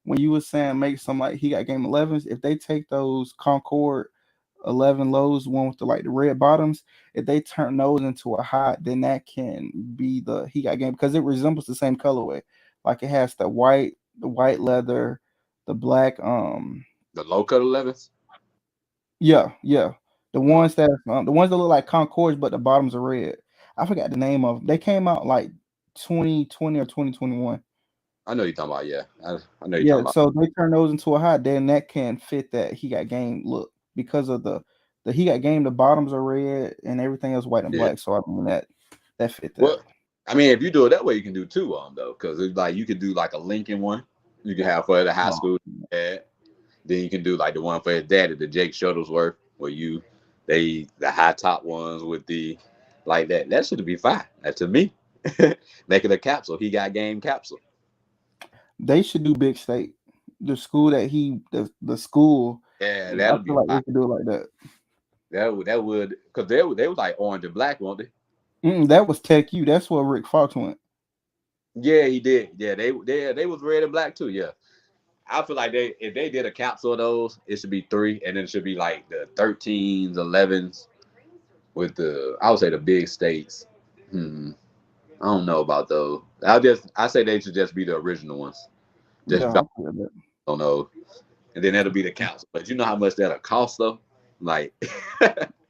Speaker 1: when you were saying make some like he got game 11s. If they take those Concord 11 lows, one with the like the red bottoms, if they turn those into a hot, then that can be the he got game because it resembles the same colorway. Like it has the white leather, the black
Speaker 2: The low cut 11s.
Speaker 1: yeah, yeah.
Speaker 2: Uh,
Speaker 1: The ones that look like Concords, but the bottoms are red. I forgot the name of them. They came out like 2020 or 2021.
Speaker 2: I know you're talking about. Yeah, I know you're
Speaker 1: Yeah,
Speaker 2: talking about.
Speaker 1: so they turn those into a hot, then that can fit that he got game look because of the he got game. The bottoms are red and everything else white and
Speaker 2: Yeah.
Speaker 1: black. So I mean that fit that.
Speaker 2: Well, I mean, if you do it that way, you can do two of them though, because it's like you can do like a Lincoln one. You can have for the high
Speaker 1: Oh,
Speaker 2: school dad. Then you can do like the one for his daddy, the Jake Shuttlesworth, where the high top ones with the like that. That should be fine. That to me, make it a capsule. He got game capsule.
Speaker 1: they should do Big State. The school that the school.
Speaker 2: Yeah,
Speaker 1: I
Speaker 2: that'll
Speaker 1: feel
Speaker 2: be
Speaker 1: like
Speaker 2: fine.
Speaker 1: they could do it like that.
Speaker 2: That would because they was like orange and black, weren't they?
Speaker 1: That was Tech U. That's where Rick Fox went.
Speaker 2: Yeah, he did. Yeah, they was red and black too. Yeah, I feel like they if they did a capsule of those, it should be three, and then it should be like the 13s, 11s with the I would say the big states. Hmm. I don't know about those. I say they should just be the original ones.
Speaker 1: Yeah,
Speaker 2: Just
Speaker 1: I
Speaker 2: drop
Speaker 1: feel that.
Speaker 2: on those, and then that'll be the capsule. But you know how much that'll cost though. Like,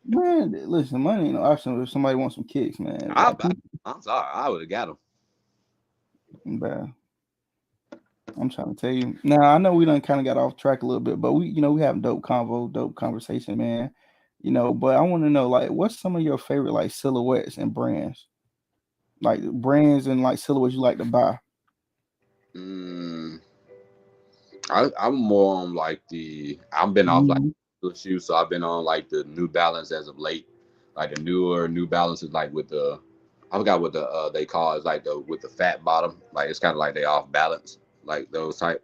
Speaker 1: Man, listen, money ain't no option if somebody wants some kicks, man.
Speaker 2: I,
Speaker 1: Like people,
Speaker 2: I'm sorry, I would have got them.
Speaker 1: man, I'm trying to tell you. Now I know we done kind of got off track a little bit, but we have dope convo, dope conversation, man. But I want to know like what's some of your favorite like silhouettes and brands, like brands and like silhouettes you like to buy.
Speaker 2: Mm, I'm more on like I've been off like
Speaker 1: Mhm.
Speaker 2: the shoes, so I've been on like the New Balance as of late, like the newer New Balances, like with I forgot what they call it, it's like the with the fat bottom, like it's kind of like they off balance, like those type.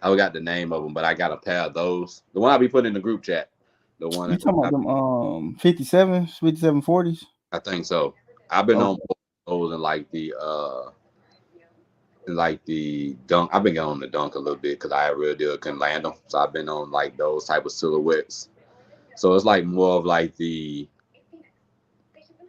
Speaker 2: I forgot the name of them, but I got a pair of those. The one I be putting in the group chat, the one
Speaker 1: You
Speaker 2: that
Speaker 1: talking about them 57s, 5740s?
Speaker 2: I think so. I've been on
Speaker 1: Okay.
Speaker 2: both of those and like the dunk. I've been getting on the dunk a little bit because I really did couldn't land them, so I've been on like those type of silhouettes. So it's like more of like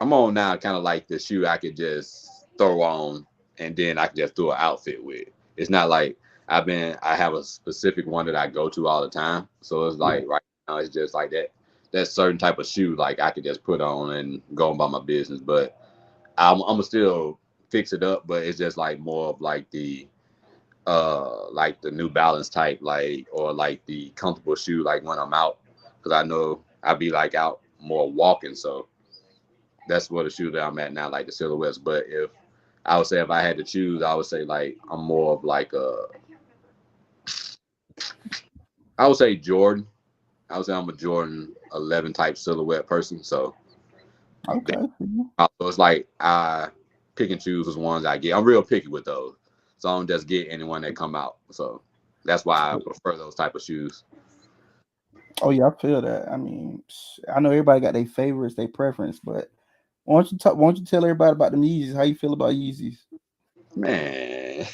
Speaker 2: I'm on now kind of like the shoe I could just throw on and then I can just throw an outfit with. It's not like I have a specific one that I go to all the time. So it's
Speaker 1: Yeah.
Speaker 2: like right now it's just like that certain type of shoe like I could just put on and go about my business. But I'm gonna still fix it up, but it's just like more of like the New Balance type, like or like the comfortable shoe, like when I'm out, because I know I be like out more walking, so that's what the shoe that I'm at now, like the silhouettes. But if I would say if I had to choose, I would say like I'm more of like I would say Jordan. I would say I'm a Jordan 11 type silhouette person, so
Speaker 1: Okay.
Speaker 2: it's like I pick and choose which ones I get. I'm real picky with those, so I don't just get anyone that come out. So that's why I prefer those type of shoes.
Speaker 1: Oh yeah, I feel that. I mean, I know everybody got their favorites, their preference, but why don't you talk? Why don't you tell everybody about them Yeezys? How you feel about Yeezys?
Speaker 2: Man,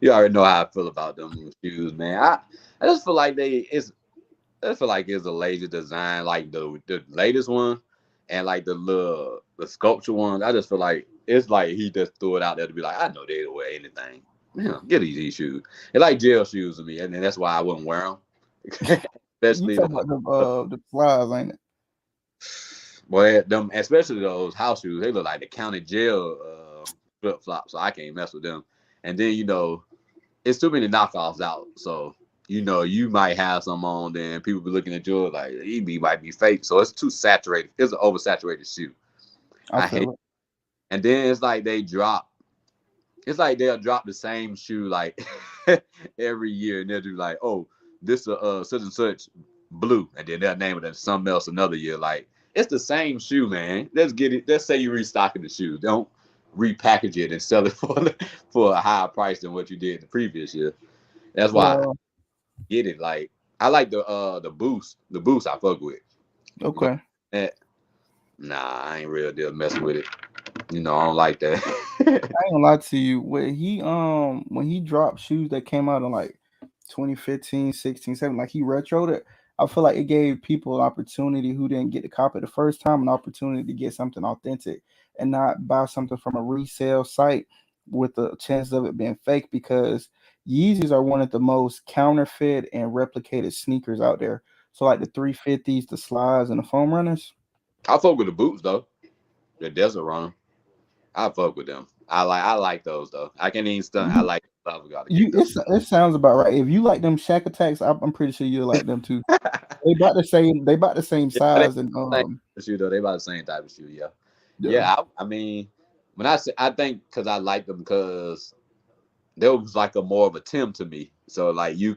Speaker 2: you already know how I feel about them shoes, man. I just feel like I feel like it's a lazy design, like the latest one, and like the sculpture ones. I just feel like it's like he just threw it out there to be like, I know they'd wear anything. Get these shoes. It's like jail shoes to me, and that's why I wouldn't wear them.
Speaker 1: You
Speaker 2: Especially
Speaker 1: talk about the flies, ain't it?
Speaker 2: boy, them especially those house shoes. They look like the county jail flip flops, so I can't mess with them. And then it's too many knockoffs out, so you might have some on, then people be looking at yours like might be fake. So it's too saturated. It's an oversaturated shoe.
Speaker 1: I
Speaker 2: I hate.
Speaker 1: feel it.
Speaker 2: And then it's like they drop. It's like they'll drop the same shoe like every year, and they'll do like, oh, this such and such blue, and then they'll name it as something else another year. Like it's the same shoe, man. Let's get it. Let's say you're restocking the shoe. Don't repackage it and sell it for a higher price than what you did the previous year. That's why I
Speaker 1: Well,
Speaker 2: get it. Like I like the boost. The boost I fuck with. But
Speaker 1: okay.
Speaker 2: that, nah, I ain't real deal messing with it. I don't like that.
Speaker 1: I ain't gonna lie to you. When he dropped shoes that came out in like 2015, 16, 17, like he retroed it. I feel like it gave people an opportunity who didn't get the copy the first time an opportunity to get something authentic and not buy something from a resale site with the chance of it being fake because Yeezys are one of the most counterfeit and replicated sneakers out there. So like the 350s, the slides, and the foam runners.
Speaker 2: I fuck with the boots though. The desert runner. I fuck with them. I like those though. I can't even stunt. I
Speaker 1: You,
Speaker 2: like stuff. We gotta get them.
Speaker 1: it sounds about right. If you like them Shack Attacks, I'm pretty sure you like them too. They about the same. They about the same
Speaker 2: Yeah, they
Speaker 1: size and
Speaker 2: the same type of shoe though. They about the same type of shoe. Yeah,
Speaker 1: yeah.
Speaker 2: yeah. I mean, when I say I think because I like them because there was like a more of a Tim to me. So like they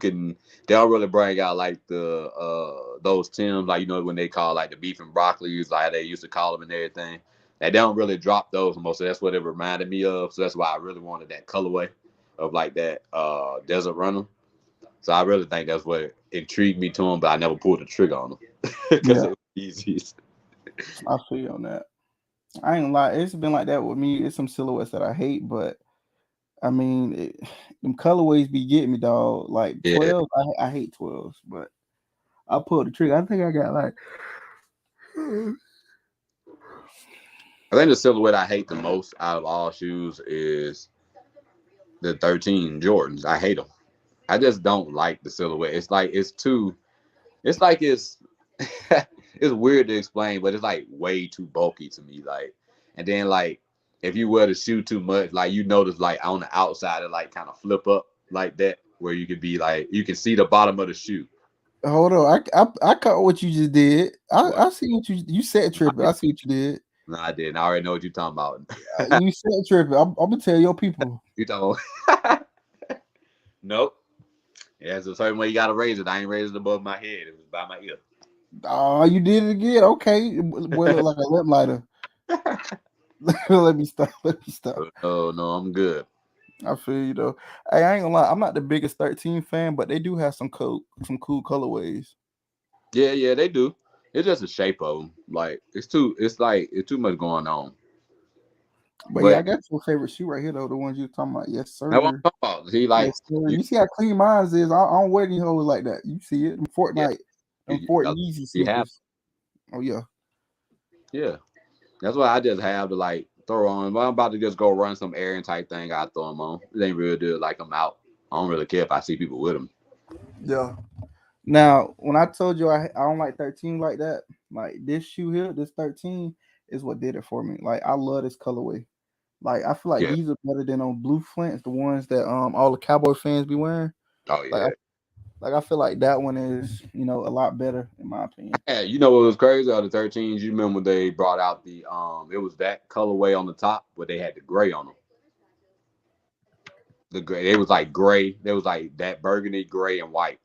Speaker 2: don't really bring out like the those Tims like when they call like the beef and broccoli's like they used to call them and everything. They don't really drop those most. So that's what it reminded me of. So that's why I really wanted that colorway of like that desert runner. So I really think that's what intrigued me to them, but I never pulled the trigger on them because
Speaker 1: Yeah,
Speaker 2: it was easy.
Speaker 1: I feel you on that. I ain't gonna lie. It's been like that with me. It's some silhouettes that I hate, but I mean, them colorways be getting me, dog. Like
Speaker 2: Yeah,
Speaker 1: 12, I hate 12s, but I pulled the trigger. I think I got like
Speaker 2: I think the silhouette I hate the most out of all shoes is the 13 Jordans. I hate them. I just don't like the silhouette. It's like it's too. It's like it's it's weird to explain, but it's like way too bulky to me. Like, and then like if you wear the shoe too much, like you notice like on the outside it like kind of flip up like that, where you could be like you can see the bottom of the shoe.
Speaker 1: hold on. I caught what you just did.
Speaker 2: What?
Speaker 1: I see what you said tripping. I see what you did.
Speaker 2: No, I didn't. I already know what you're talking about.
Speaker 1: You said tripping. I'm gonna tell your people.
Speaker 2: You talking? Nope. Yeah, it's a certain way you gotta raise it. I ain't raised it above my head. It was by my ear.
Speaker 1: Oh, you did it again. Okay, boy, look like a lip lighter. Let me stop. Let me stop.
Speaker 2: Oh no, I'm good.
Speaker 1: I feel you though. Hey, I ain't gonna lie. I'm not the biggest 13 fan, but they do have some cool colorways.
Speaker 2: Yeah, yeah, they do. It's just the shape of them. Like it's too. It's like it's too much going on.
Speaker 1: But yeah, I
Speaker 2: But
Speaker 1: got your favorite shoe right here though. The ones you talking about. Yes,
Speaker 2: that's what
Speaker 1: sir.
Speaker 2: I'm talking about. See, like
Speaker 1: Yes, sir.
Speaker 2: you,
Speaker 1: You see how clean mine is. I don't wear any hoes like that. You see it?
Speaker 2: yeah,
Speaker 1: Them Fort
Speaker 2: you,
Speaker 1: Yeezy
Speaker 2: you have,
Speaker 1: sneakers. Oh yeah.
Speaker 2: yeah. That's why I just have to like throw on. When I'm about to just go run some errand type thing, I throw them on. It ain't real good. Like I'm out. I don't really care if I see people with them.
Speaker 1: Yeah. Now, when I told you I don't like 13 like that, like this shoe here, this 13 is what did it for me. Like I love this colorway. Like I feel like
Speaker 2: Yeah.
Speaker 1: these are better than on Blue Flints, the ones that all the Cowboy fans be wearing.
Speaker 2: Oh
Speaker 1: Like
Speaker 2: yeah.
Speaker 1: I feel like that one is, a lot better in my opinion.
Speaker 2: Yeah, you know what was crazy? Out of the 13s, you remember when they brought out the it was that colorway on the top, but they had the gray on them. The gray, it was like gray. There was like that burgundy, gray, and white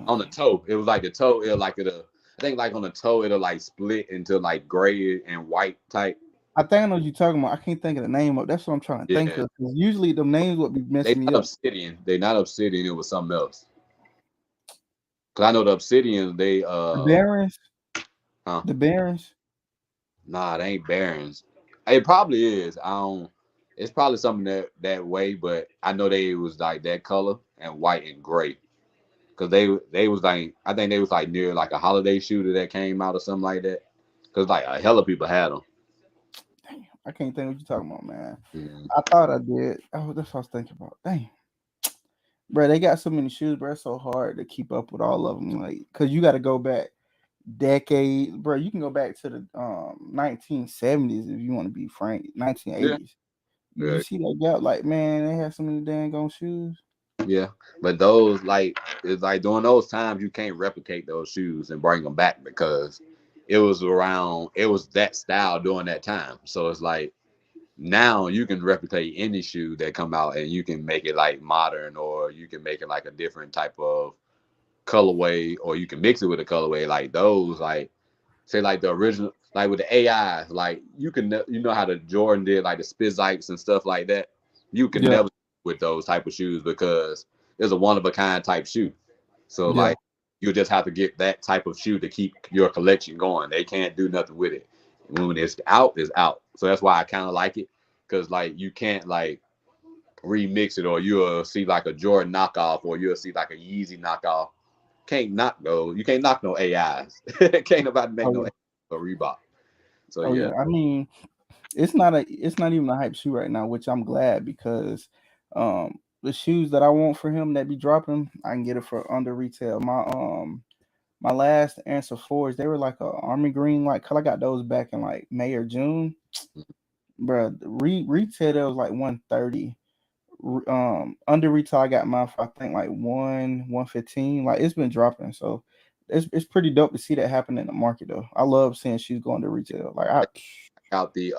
Speaker 2: on the
Speaker 1: Damn.
Speaker 2: toe. It was like the toe. It like it'll. I think like on the toe, it'll like split into like gray and white type.
Speaker 1: I think I know what you're talking about. I can't think of the name of. That's what I'm trying to think
Speaker 2: Yeah,
Speaker 1: of. 'Cause usually the names would be
Speaker 2: they
Speaker 1: messing me
Speaker 2: not
Speaker 1: up.
Speaker 2: obsidian. They not obsidian. It was something else. Cause I know the obsidians. They
Speaker 1: The Barons,
Speaker 2: huh?
Speaker 1: the Barons.
Speaker 2: Nah, they ain't barons. It probably is. I don't. It's probably something that way, but I know they was like that color and white and gray. Cause they was like I think they was like near like a holiday shooter that came out or something like that. Cause like a hell of people had them.
Speaker 1: Damn, I can't think what you're talking about, man.
Speaker 2: Mhm.
Speaker 1: I thought I did. Oh, that's what I was thinking about. Dang, bro, they got so many shoes, bro. It's so hard to keep up with all of them. Like, cause you got to go back decades, bro. You can go back to the 1970s if you want to be frank.
Speaker 2: Yeah,
Speaker 1: 1980s. You
Speaker 2: yeah,
Speaker 1: see that gap? Like, man, they had so many dang on shoes.
Speaker 2: yeah. But those like it's like during those times you can't replicate those shoes and bring them back because it was around. It was that style during that time. So it's like now you can replicate any shoe that come out and you can make it like modern or you can make it like a different type of colorway or you can mix it with a colorway like those like say like the original like with the AI like you can you know how the Jordan did like the Spizikes and stuff like that you can
Speaker 1: Yeah,
Speaker 2: never with those type of shoes because it's a one of a kind type shoe so
Speaker 1: yeah.
Speaker 2: like you just have to get that type of shoe to keep your collection going they can't do nothing with it when it's out so that's why I kind of like it because like you can't like remix it or you'll see like a Jordan knockoff or you'll see like a Yeezy knockoff can't knock those. You can't knock no AIs. Can't nobody make
Speaker 1: Oh
Speaker 2: no
Speaker 1: yeah.
Speaker 2: AI or Reebok. So
Speaker 1: Oh
Speaker 2: yeah,
Speaker 1: yeah. I mean, it's not even a hype shoe right now, which I'm glad because the shoes that I want for him that be dropping, I can get it for under retail. My last answer fours, they were like a army green like color. I got those back in like May or June. Bro, retail that was like 130. Under retail I got mine for I think like 115. Like it's been dropping, so it's pretty dope to see that happen in the market though. I love seeing shoes going to retail. Like I
Speaker 2: out the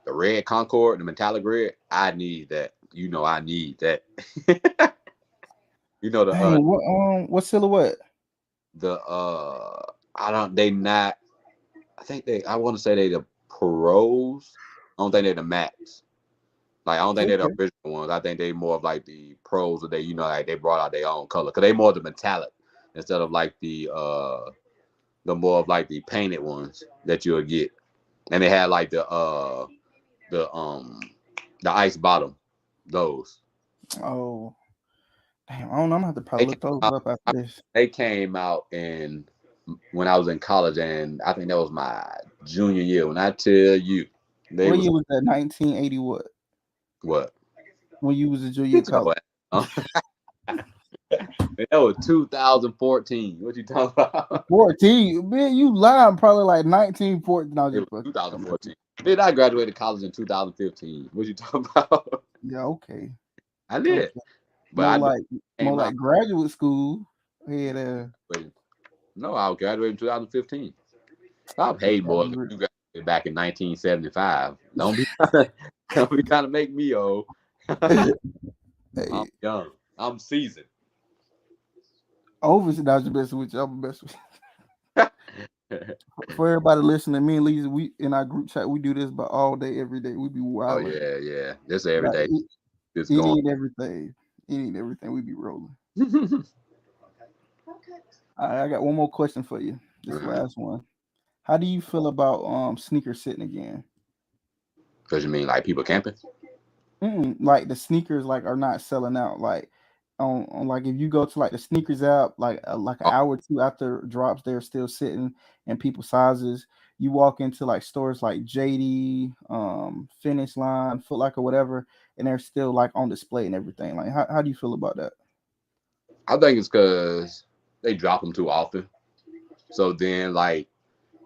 Speaker 2: red Concord, the metallic red. I need that. You know, I need that. you know
Speaker 1: dang, what silhouette?
Speaker 2: the I don't they not. I think they. I want to say they the pros. I don't think they're the max. Like I don't think they're the
Speaker 1: Okay.
Speaker 2: original ones. I think they more of like the pros that they you know like they brought out their own color because they more the metallic instead of like the more of like the painted ones that you'll get. And they had like the The ice bottom, those.
Speaker 1: Oh, damn. I don't know. I'm gonna have to
Speaker 2: They
Speaker 1: probably
Speaker 2: came
Speaker 1: look those
Speaker 2: out.
Speaker 1: up after this.
Speaker 2: They came out in when I was in college, and I think that was my junior year. When I tell you, they
Speaker 1: What
Speaker 2: was
Speaker 1: year was that? 1980 what?
Speaker 2: what?
Speaker 1: When you was a junior in
Speaker 2: Get your
Speaker 1: college?
Speaker 2: ass. That was 2014. What you talking about?
Speaker 1: 14. Man, you lying. Probably like 1914. No,
Speaker 2: It
Speaker 1: just
Speaker 2: was
Speaker 1: fucking. I'm messing.
Speaker 2: 2014. Then I graduated college in 2015. What you talking about?
Speaker 1: Yeah, okay.
Speaker 2: I did,
Speaker 1: Okay.
Speaker 2: but
Speaker 1: More
Speaker 2: I know
Speaker 1: like
Speaker 2: it
Speaker 1: more
Speaker 2: came out.
Speaker 1: like graduate school. Yeah,
Speaker 2: No, I graduated in 2015. Stop hating, boy. 'Cause
Speaker 1: graduate.
Speaker 2: you graduated back in 1975. Don't be don't be trying to make me old. I'm
Speaker 1: Hey,
Speaker 2: young. I'm seasoned.
Speaker 1: over now the best with you. I'm best with for everybody listening. Me and Leezy, we in our group chat, we do this but all day, every day. We be
Speaker 2: Oh
Speaker 1: wilding.
Speaker 2: yeah, yeah. This
Speaker 1: Like
Speaker 2: everyday. This going.
Speaker 1: any and everything. Any and everything we be rolling. I got one more question for you. This
Speaker 2: Because
Speaker 1: last one. How do you feel about sneaker sitting again?
Speaker 2: you mean like people camping?
Speaker 1: Like the sneakers like are not selling out. Like on like if you go to like the sneakers app, like an
Speaker 2: Oh,
Speaker 1: hour or two after it drops, they're still sitting in people's sizes. You walk into like stores like JD, Finish Line, Foot Locker, whatever, and they're still like on display and everything. Like how do you feel about that?
Speaker 2: I think it's because they drop them too often. So then, like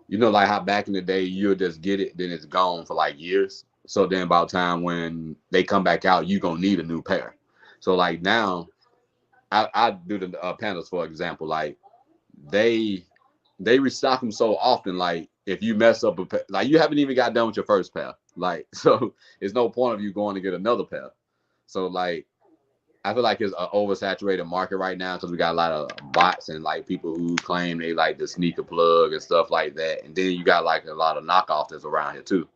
Speaker 2: like how back in the day you'll just get it, then it's gone for like years. So then, about time when they come back out, you gonna need a new pair. So like now, I do the panels for example. Like they they restock them so often. Like if you mess up a pair, like you haven't even got done with your first pair. Like so, it's no point of you going to get another pair. So like I feel like it's an oversaturated market right now because we got a lot of bots and like people who claim they like the sneaker plug and stuff like that. And then you got like a lot of knockoffs that's around here too.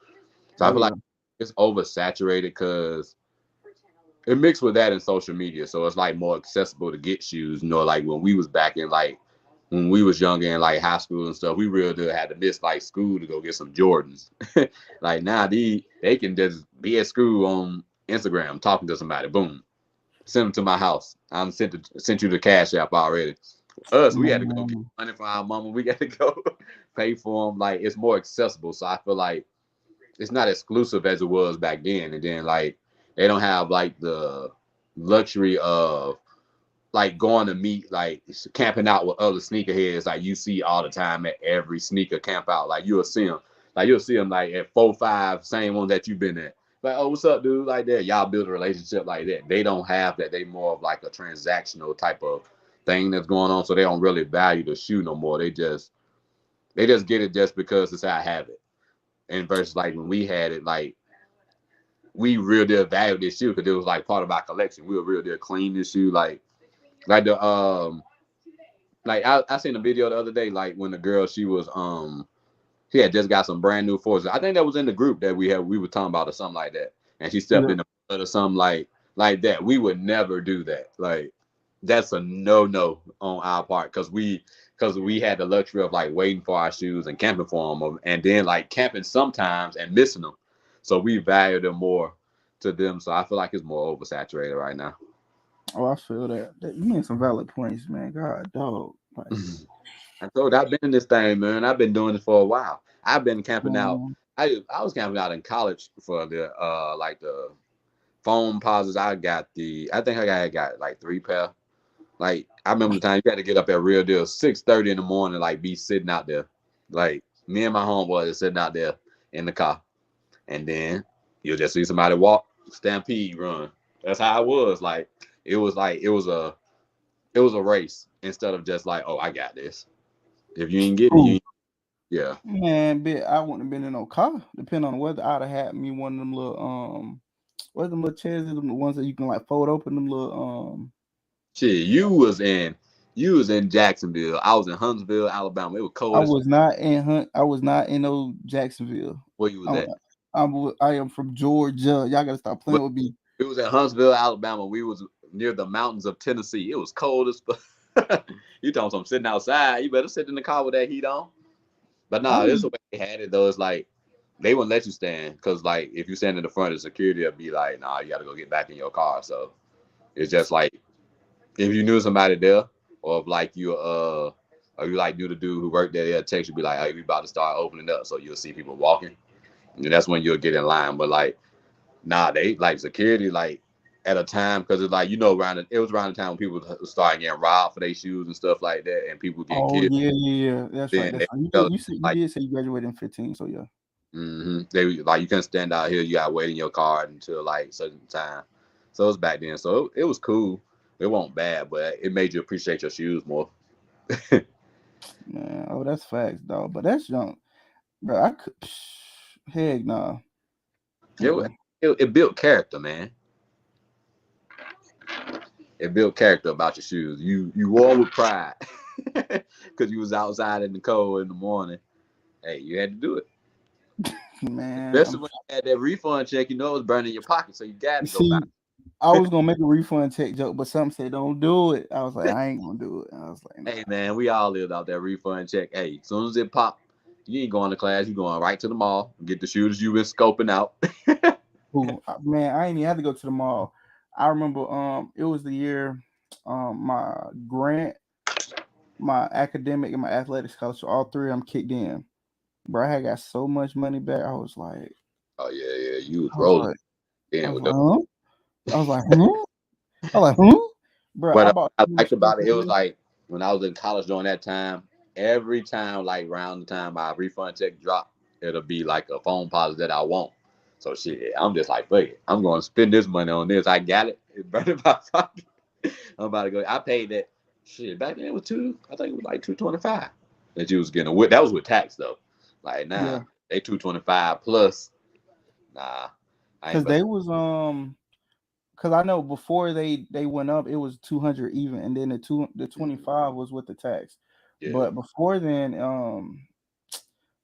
Speaker 2: So I
Speaker 1: Oh
Speaker 2: feel like
Speaker 1: yeah.
Speaker 2: it's oversaturated because it mixed with that in social media. So it's like more accessible to get shoes. Like when we was back in like when we was younger in like high school and stuff, we really had to miss like school to go get some Jordans. Like now they can just be at school on Instagram talking to somebody. Boom, send them to my house. I'm sent you the cash app already. Us, we had to go get
Speaker 1: Man.
Speaker 2: money from our mama. We got to go pay for them. Like it's more accessible. So I feel like it's not exclusive as it was back then. And then like they don't have like the luxury of like going to meet like camping out with other sneakerheads like you see all the time at every sneaker camp out. Like you'll see them like at 4-5, same one that you've been at. Like, oh, what's up, dude? Like that, y'all build a relationship like that. They don't have that. They more of like a transactional type of thing that's going on. So they don't really value the shoe no more. They just get it just because it's how I have it. And versus like when we had it, like we real deal value this shoe because it was like part of our collection. We were real deal clean this shoe, like the like I seen a video the other day, like when the girl she had just got some brand new forces. I think that was in the group that we were talking about or something like that. And she stepped
Speaker 1: Yeah.
Speaker 2: in the mud or something like that. We would never do that. Like that's a no on our part because we had the luxury of like waiting for our shoes and camping for them and then like camping sometimes and missing them. So we value them more to them. So I feel like it's more oversaturated right now.
Speaker 1: Oh, I feel that. You made some valid points, man. God, dog. Like,
Speaker 2: I told you, I've been in this thing, man. I've been doing this for a while. I've been camping out.
Speaker 1: man,
Speaker 2: I was camping out in college for the like the foam pauses. I think I got like 3 pair. Like I remember the time you had to get up at real deal 6:30 in the morning, like be sitting out there. Like me and my homeboys are sitting out there in the car. And then you'll just see somebody walk, stampede, run. That's how it was. Like it was a race instead of just like, oh, I got this. If you ain't get it, you
Speaker 1: ooh,
Speaker 2: ain't, yeah.
Speaker 1: man, bit I wouldn't have been in no car. Depending on the weather, I'd have had me one of them little what's them little chairs, them the ones that you can like fold open them little
Speaker 2: Shit, you was in Jacksonville. I was in Huntsville, Alabama. It was
Speaker 1: I
Speaker 2: cold as
Speaker 1: was not in I was not in no Jacksonville.
Speaker 2: where you was
Speaker 1: I'm,
Speaker 2: at.
Speaker 1: I am from Georgia. Y'all gotta stop
Speaker 2: But
Speaker 1: playing with me.
Speaker 2: it was at Huntsville, Alabama. We was near the mountains of Tennessee. It was cold as fuck. You talking some sitting outside. You better sit in the car with that heat on. But
Speaker 1: I
Speaker 2: nah, this is
Speaker 1: mean,
Speaker 2: the way they had it though. It's like they wouldn't let you stand because like if you stand in the front of security, it'll be like, nah, you got to go get back in your car. So it's just like if you knew somebody there, or if like or you like knew the dude who worked there, they'll text you be like, hey, we about to start opening up, so you'll see people walking, and that's when you'll get in line. But like, nah, they like security like at a time because it's like it was around the time when people started getting robbed for their shoes and stuff like that, and people getting
Speaker 1: Oh
Speaker 2: killed.
Speaker 1: yeah, yeah, yeah. That's right.
Speaker 2: Then
Speaker 1: That's
Speaker 2: they
Speaker 1: right. You
Speaker 2: tell
Speaker 1: did. You said you
Speaker 2: like,
Speaker 1: did say you graduated in 15. So yeah.
Speaker 2: they like you couldn't stand out here. You got to wait in your car until like certain time. So it was back then. So it was cool. It wasn't bad, but it made you appreciate your shoes more.
Speaker 1: Man, oh, that's facts, dog. But that's junk, bro. I could. Heck nah.
Speaker 2: It,
Speaker 1: Uh-uh.
Speaker 2: it built character, man. It built character about your shoes. You wore with pride because you was outside in the cold in the morning. Hey, you had to do it,
Speaker 1: Man,
Speaker 2: especially when you had that refund check. You know it was burning your pocket, so you got to go buy.
Speaker 1: see, I was gonna make a refund check joke, but some said don't do it. I was like, I ain't gonna do it. I was like,
Speaker 2: Hey
Speaker 1: nah.
Speaker 2: man, we all lived out that refund check. Hey, as soon as it popped, you ain't going to class. You going right to the mall, get the shoes you been scoping out.
Speaker 1: Ooh, man, I ain't even had to go to the mall. I remember it was the year my grant, my academic and my athletic scholarship, all three of them kicked in. Bro, I had got so much money back.
Speaker 2: Oh yeah, yeah, you was
Speaker 1: I was
Speaker 2: rolling
Speaker 1: like, I
Speaker 2: in
Speaker 1: was
Speaker 2: with
Speaker 1: like,
Speaker 2: them.
Speaker 1: huh? I was like, huh? I was like, huh? Bro,
Speaker 2: But
Speaker 1: I bought
Speaker 2: I
Speaker 1: new
Speaker 2: liked
Speaker 1: shoes
Speaker 2: about it,
Speaker 1: for
Speaker 2: it was
Speaker 1: real.
Speaker 2: like when I was in college during that time, every time like around the time my refund check dropped, it'll be like a phone policy that I want. So shit, I'm just like, fuck it. I'm gonna spend this money on this. I got it. It's burning my pocket. I'm about to go. I paid that shit back then. It was I think it was like 225 that you was getting with. That was with tax though. Like
Speaker 1: Yeah,
Speaker 2: nah, they 225 plus. Nah, I ain't
Speaker 1: cause
Speaker 2: about.
Speaker 1: they was cause I know before they went up, it was 200 even, and then the
Speaker 2: Mhm.
Speaker 1: 25 was with the tax.
Speaker 2: Yeah,
Speaker 1: But before then,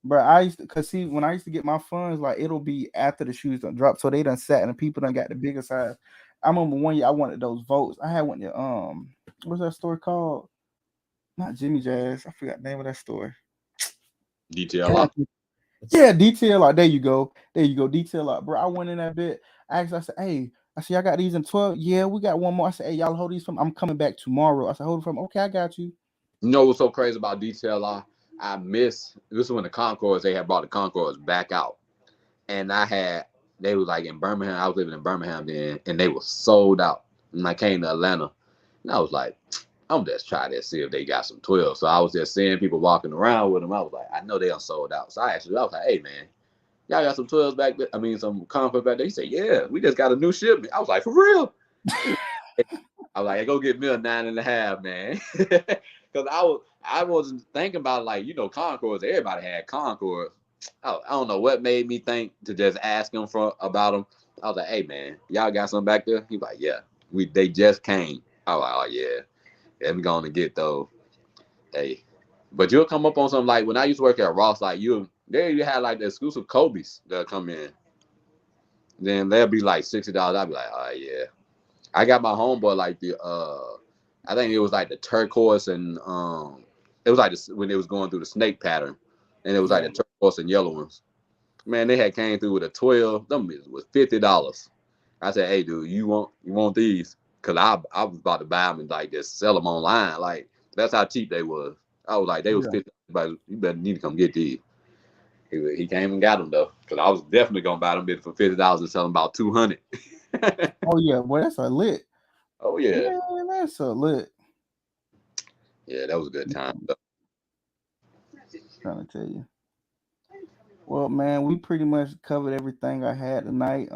Speaker 1: bro, I used to, cause see when I used to get my funds, like it'll be after the shoes done drop, so they done sat and the people done got the bigger size. I remember one year I wanted those votes. I had one to what's that store called? Not Jimmy Jazz. I forgot the name of that store.
Speaker 2: DTLR.
Speaker 1: Yeah, detail lot. There you go. There you go. Detail lot, bro. I went in that bit. I said, hey, I said, I got these in 12. Yeah, we got one more. I said, hey, y'all hold these from. I'm coming back tomorrow. I said, hold it from. Okay, I got you.
Speaker 2: You know what's so crazy about DTLR? I miss this is when the Concords they had brought the Concords back out, and they was like in Birmingham. I was living in Birmingham then, and they were sold out. And I came to Atlanta, and I was like, I'm just try to see if they got some 12. So I was just seeing people walking around with them. I was like, I know they are sold out. So I was like, hey man, y'all got some 12s back there? I mean, some Concords back there. He said, yeah, we just got a new shipment. I was like, for real? I was like, hey, go get me a 9.5, man. Because I wasn't thinking about like, Concords. Everybody had Concords. I don't know what made me think to just ask him for about them. I was like, hey man, y'all got something back there? He's like, yeah. They just came. I was like, oh yeah. Let me go on and get those. Hey. But you'll come up on something like when I used to work at Ross, like you had like the exclusive Kobe's that come in. Then they'll be like $60. I'll be like, oh yeah. I got my homeboy like I think it was like the turquoise and it was like when it was going through the snake pattern, and it was like
Speaker 1: Yeah,
Speaker 2: the turquoise and yellow ones. Man, they had came through with a 12. Them was $50. I said, hey dude, you want these? Cause I was about to buy them and like just sell them online. Like that's how cheap they was. I was like they was
Speaker 1: yeah.
Speaker 2: 50, but you better need to come get these. He came and got them though, cause I was definitely gonna buy them for $50 and sell them about 200.
Speaker 1: Oh yeah, boy, that's a lit.
Speaker 2: Oh yeah,
Speaker 1: Man, that's a lit.
Speaker 2: yeah, that was a good
Speaker 1: I'm
Speaker 2: time.
Speaker 1: trying to tell you. Well, man, we pretty much covered everything I had tonight.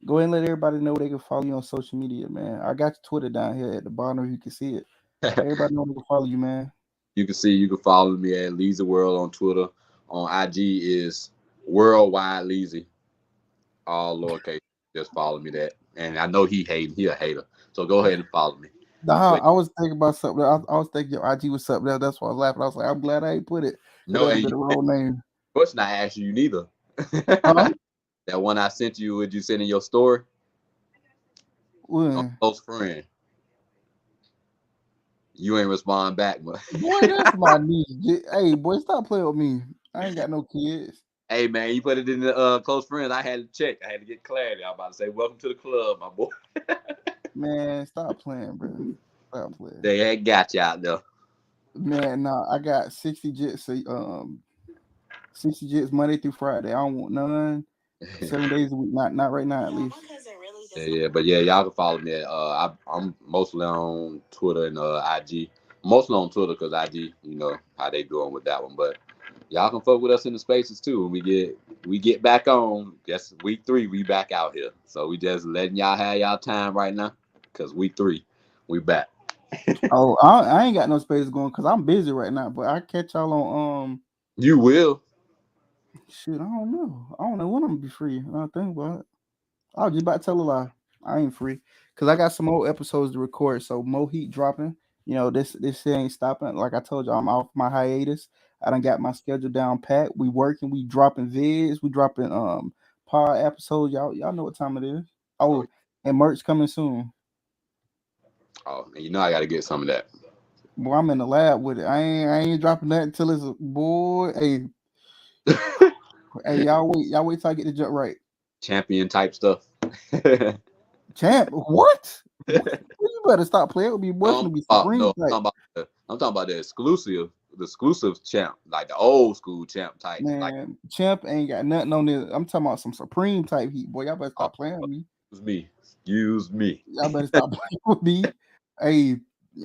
Speaker 1: Go ahead and let everybody know they can follow you on social media, man. I got your Twitter down here at the bottom. You can see it. Let everybody know they can follow you, man.
Speaker 2: You can follow me at Leezy World on Twitter. On IG is Worldwide Leezy, all lowercase. Just follow me that. And I know he a hater. So go ahead and follow me.
Speaker 1: Nah,
Speaker 2: But
Speaker 1: I was thinking about something. I was thinking your IG was something else. That's why I was laughing. I was like, I'm glad I ain't put it because
Speaker 2: no,
Speaker 1: that'd have
Speaker 2: and
Speaker 1: been a wrong name.
Speaker 2: question I asked you neither.
Speaker 1: Huh?
Speaker 2: That one I sent you, would you send in your story? On
Speaker 1: When?
Speaker 2: close friend. You ain't respond back, but
Speaker 1: Boy, that's my niece. Hey, boy, stop playing with me. I ain't got no kids.
Speaker 2: Hey man, you put it in the close friends. I had to check. I had to get clarity. I'm about to say, welcome to the club, my boy.
Speaker 1: Man, stop playing, bro. Stop playing.
Speaker 2: They had got you out there.
Speaker 1: Man, nah, I got 60 jits. 60 jits Monday through Friday. I don't want none. 7 days a week. Not right now, at least.
Speaker 2: Yeah, yeah, but yeah, y'all can follow me. I'm mostly on Twitter and IG. Mostly on Twitter because IG, you know how they doing with that one. But y'all can fuck with us in the spaces too. When we get back on, guess week 3 we back out here. So we just letting y'all have y'all time right now because week 3 we back.
Speaker 1: Oh, I ain't got no space going because I'm busy right now. But I catch y'all on
Speaker 2: You will.
Speaker 1: shit. I don't know. I don't know when I'm gonna be free. I think about it. I was just about to tell a lie. I ain't free because I got some more episodes to record. So more heat dropping. You know this shit ain't stopping. Like I told you, I'm off my hiatus. I done got my schedule down pat. We working. We dropping vids. We dropping pod episodes. Y'all know what time it is.
Speaker 2: Oh,
Speaker 1: Oh, and merch coming soon.
Speaker 2: oh, and you know I got to get some of that
Speaker 1: Boy, I'm in the lab with it. I ain't dropping that until it's a boy. Hey, y'all wait till I get the jump right.
Speaker 2: champion type stuff.
Speaker 1: Champ, what? You better stop playing with me. Boy, it's
Speaker 2: No,
Speaker 1: gonna be Supreme
Speaker 2: no,
Speaker 1: type.
Speaker 2: I'm talking about the exclusive champ, like the old school champ type. Like,
Speaker 1: Man, Champ ain't got nothing on this. I'm talking about some Supreme type heat. Boy, y'all better
Speaker 2: oh,
Speaker 1: stop playing with me.
Speaker 2: excuse me.
Speaker 1: Y'all better stop playing with me. Hey,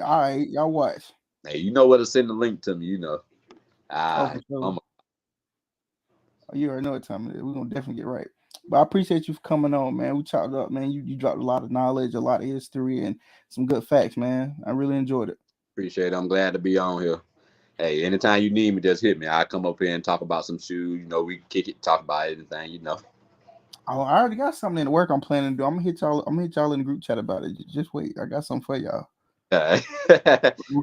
Speaker 1: all right, y'all watch.
Speaker 2: Hey, you know where to send the link to me. You know,
Speaker 1: Oh, for
Speaker 2: I,
Speaker 1: sure.
Speaker 2: I'm
Speaker 1: You already know what time it is. We're gonna definitely get right. But I appreciate you for coming on, man. We chopped up, man. You dropped a lot of knowledge, a lot of history, and some good facts, man. I really enjoyed it.
Speaker 2: appreciate it. I'm glad to be on here. Hey, anytime you need me, just hit me. I come up here and talk about some shoes. You know, we kick it, talk about anything. You know.
Speaker 1: Oh, I already got something in the work I'm planning to do. I'm gonna hit y'all. I'm gonna hit y'all in the group chat about it. Just wait. I got something for y'all. We're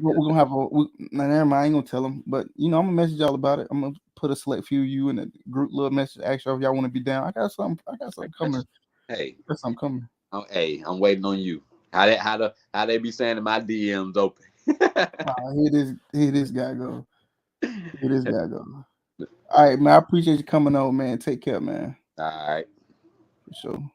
Speaker 1: gonna have a. Nah, never mind. I ain't gonna tell them. But I'm gonna message y'all about it. I'm gonna put a select few of you in the group little message. Ask y'all if y'all want to be down. I got something. I got
Speaker 2: I
Speaker 1: something
Speaker 2: got
Speaker 1: coming.
Speaker 2: you. Hey,
Speaker 1: I got something coming.
Speaker 2: I'm waiting on you. How they be saying in my DMs open.
Speaker 1: Here this guy go. Here this guy go. All right, man. I appreciate you coming on, man. Take care, man.
Speaker 2: All right.
Speaker 1: For sure.